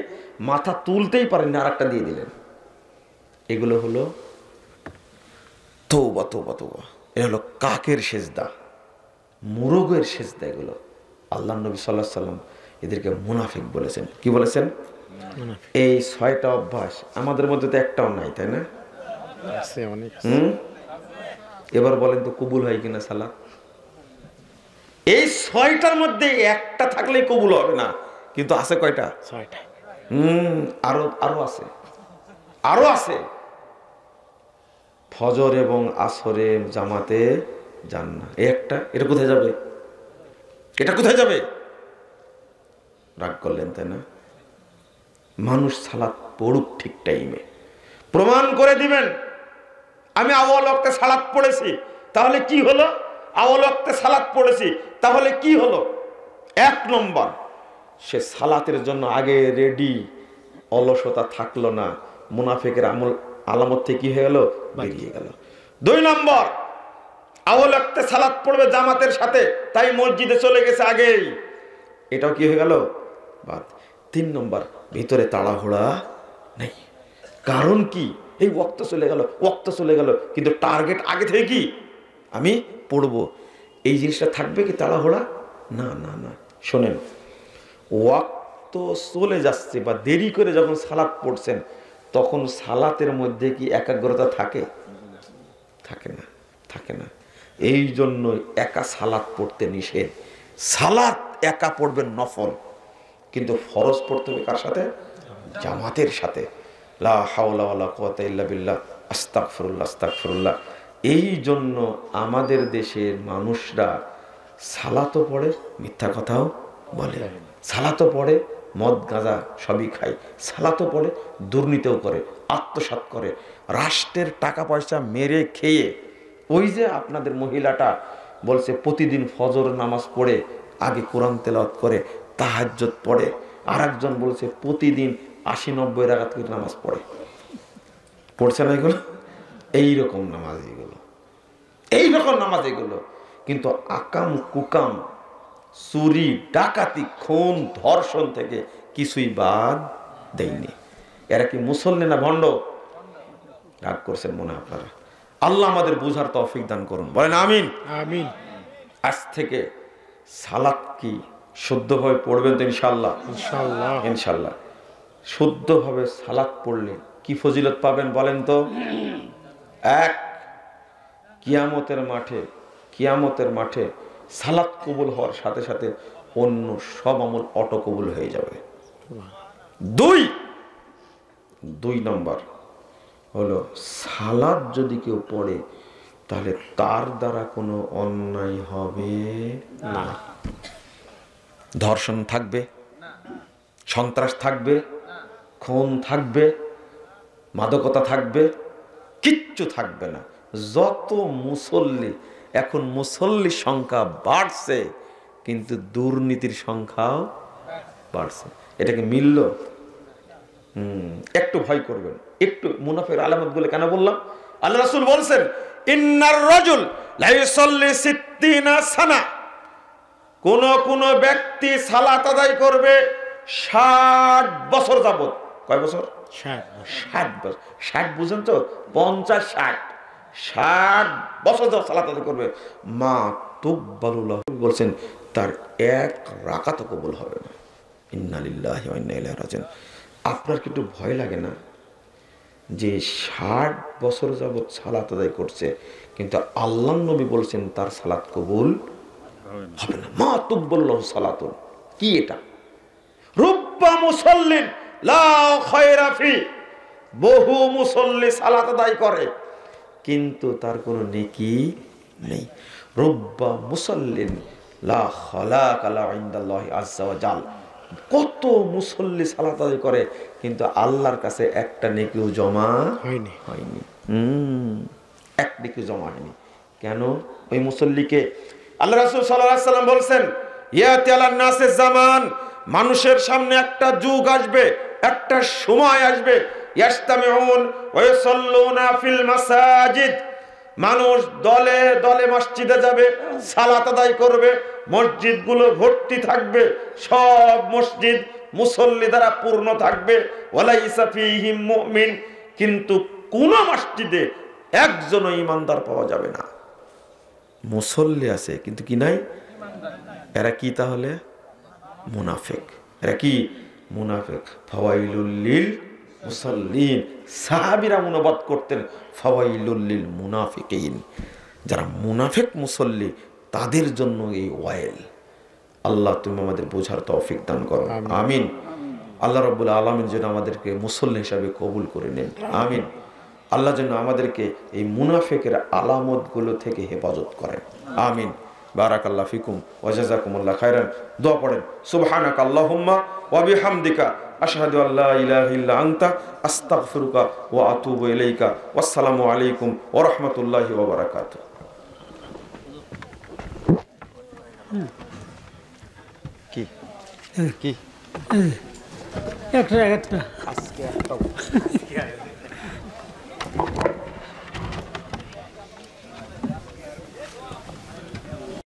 [SPEAKER 1] মাথা তুলতেই পারেন না, আর একটা দিয়ে দিলেন। এগুলো হলো তওবা। এ হলো কাকের সেজদা, মুরগের সেজদা। এগুলো আল্লাহ নবী সাল্লাল্লাহু আলাইহি সাল্লাম এদেরকে মুনাফিক বলেছেন। কি বলেছেন? এই 6টা অভ্যাস আমাদের মধ্যে তো একটাও নাই, তাই না? এবার বলেন তো কবুল হয় কিনা সালাত? এই 6টার মধ্যে একটা থাকলেই কবুল হবে না, কিন্তু আছে কয়টা? 6টা। আরো আছে। ফজর এবং আসরে জামাতে যান না, একটা। এটা কোথায় যাবে? রাগ করলেন, তাই না? মানুষ সালাত পড়ুক ঠিক টাইমে, প্রমাণ করে দিবেন আমি আউয়াল ওয়াক্তে সালাত পড়েছি, তাহলে কি হলো? আউয়াল ওয়াক্তে সালাত পড়েছি, তাহলে কি হলো? 1 নম্বর, সে সালাতের জন্য আগে রেডি, অলসতা থাকলো না, মুনাফিকের আলামত থেকে কি হয়ে গেল? বেরিয়ে গেল। 2 নম্বর, আউয়াল ওয়াক্তে সালাত পড়বে জামাতের সাথে, তাই মসজিদে চলে গেছে আগেই, এটাও কি হয়ে গেল? বাদ। 3 নম্বর, ভিতরে তাড়াহুড়া নেই। কারণ কি? এই ওয়াক্ত চলে গেল, কিন্তু টার্গেট আগে থেকে কি? আমি পড়বো। এই জিনিসটা থাকবে কি তাড়াহুড়া? না। শোনেন, ওয়াক্ত চলে যাচ্ছে বা দেরি করে যখন সালাত পড়ছেন, তখন সালাতের মধ্যে কি একাগ্রতা থাকে না। এই জন্য একা সালাত পড়তে নিষেধ। সালাত একা পড়বেন নফল, কিন্তু ফরজ পড়তে হবে কার সাথে? জামাতের সাথে। লা হাওলা ওয়ালা কুওয়াতা ইল্লা বিল্লাহ, আস্তাগফিরুল্লাহ। এই জন্য আমাদের দেশের মানুষরা সালাতও পড়ে, মিথ্যা কথাও বলে। সালাতও পড়ে, মদ গাঁজা সবই খায়। সালাতও পড়ে, দুর্নীতিও করে, আত্মসাৎ করে, রাষ্ট্রের টাকা পয়সা মেরে খেয়ে। ওই যে আপনাদের মহিলাটা বলছে প্রতিদিন ফজর নামাজ পড়ে, আগে কোরআন তেলাওয়াত করে, তাহাজ্জুদ পড়ে। আর একজন বলছে প্রতিদিন 80-90 রাকাত করে নামাজ পড়ছে না এগুলো? এইরকম নামাজ এগুলো। কিন্তু আকাম কুকাম, চুরি ডাকাতি খুন ধর্ষণ থেকে কিছুই বাদ দেয়নি। এরা কি মুসল্লি না ভণ্ড? রাগ করছেন মনে আপনারা। আল্লাহ আমাদের বুঝার তৌফিক দান করুন, বলেন আমিন। আজ থেকে সালাত কি শুদ্ধভাবে পড়বেন তো? ইনশাল্লাহ। শুদ্ধভাবে সালাত পড়লে কি ফজিলত পাবেন বলেন তো? 1, কিয়ামতের মাঠে সালাত কবুল হওয়ার সাথে সাথে অন্য সব আমল অটো কবুল হয়ে যাবে। 2 নম্বর হলো, সালাত যদি কেউ পড়ে তাহলে তার দ্বারা কোনো অন্যায় হবে
[SPEAKER 2] না।
[SPEAKER 1] ধর্ষণ থাকবে, সন্ত্রাস থাকবে, খুন থাকবে, মাদকতা থাকবে, কিচ্ছু থাকবে না। যত মুসল্লি, এখন মুসল্লির সংখ্যা বাড়ছে কিন্তু দুর্নীতির সংখ্যাও বাড়ছে। এটাকে মিলল? একটু ভয় করবেন, একটু মুনাফিকের আলামত গুলো কেন বললাম? আল্লাহ রাসূল বলছেন, ইন্নার রাজুল লা ইউসাল্লি 60 সানা, কোন ব্যক্তি সালাত আদায় করবে 60 বছর যাবত। কয় বছর? 60 বছর। 60 বুঝেন তো? 50-60 60 বছর যাবত সালাত আদায় করবে। মা তুকবালুল্লাহ বলছেন তার এক রাকাতও কবুল হবে না। ইন্না লিল্লাহি ওয়া ইন্না ইলাইহি রাজিউন। আপনার কি একটু ভয় লাগে না যে 60 বছর যাবত সালাত আদায় করছে কিন্তু আল্লাহর নবী বলছেন তার সালাত কবুল হবে না? মা তুকবালুল্লাহু সালাতুন। কি এটা? রুব্বা মুসাল্লিন লা খায়রা ফি, বহু মুসল্লি সালাত আদায় করে কিন্তু তার কোনো নেকি নেই। রুব্বা মুসাল্লিন লা খালাকা লা ইনদাল্লাহি আযজা ওয়া জাল, কত মুসল্লি সালাত আদায় করে কিন্তু আল্লাহর কাছে একটা নেকিও জমা হয়নি। এক নেকিও জমা হয়নি। কেন? ওই মুসল্লিকে আল্লাহ রাসূল সাল্লাল্লাহু আলাইহি ওয়াসাল্লাম বলছেন, ইয়াতি আলান নাসিস জামান, মানুষের সামনে একটা যুগ আসবে, একটা সময় আসবে, ইয়াস্তামিউন ওয়া ইউসাল্লুনা ফিল মাসাজিদ, মানুষ দলে দলে মসজিদে যাবে, সালাত আদায় করবে, মসজিদগুলো ভর্তি থাকবে, সব মসজিদ মুসল্লি দ্বারা পূর্ণ থাকবে। ওয়ালাইসা ফীহিম মুমিন, কিন্তু কোন মসজিদে একজনও ঈমানদার পাওয়া যাবে না। মুসল্লি আছে কিন্তু কি নাই? এরা কি তাহলে? মুনাফিক। এরা কি? মুনাফিক। ফাওয়াইলুল লিল মুসাল্লিন, সাহাবীরা অনুবাদ করতেন ফাওয়াইলুল লিল মুনাফিকিন, যারা মুনাফিক মুসল্লি তাদের জন্য এই ওয়াইল। আল্লাহ তুমি আমাদের বোঝার তৌফিক দান করো, আমিন। আল্লাহ রাব্বুল আলামিন যেন আমাদেরকে মুসল্লি হিসাবে কবুল করে নেন, আমিন। আল্লাহ যেন আমাদেরকে এই মুনাফিকের আলামতগুলো থেকে হেফাজত করেন, আমিন। বারাকাল্লাহু ফিকুম ওয়া জাযাকুমুল্লাহ খাইরান। দোয়া পড়েন, সুবহানাকা আল্লাহুম্মা ওয়া বিহামদিকা আশহাদু আল্লা ইলাহা ইল্লা আনতা আস্তাগফিরুকা ওয়া আতুবু ইলাইকা। ওয়াসসালামু আলাইকুম ওয়া রাহমাতুল্লাহি ওয়া বারাকাতুহু। কি কি
[SPEAKER 2] একটা
[SPEAKER 1] আজকে একটা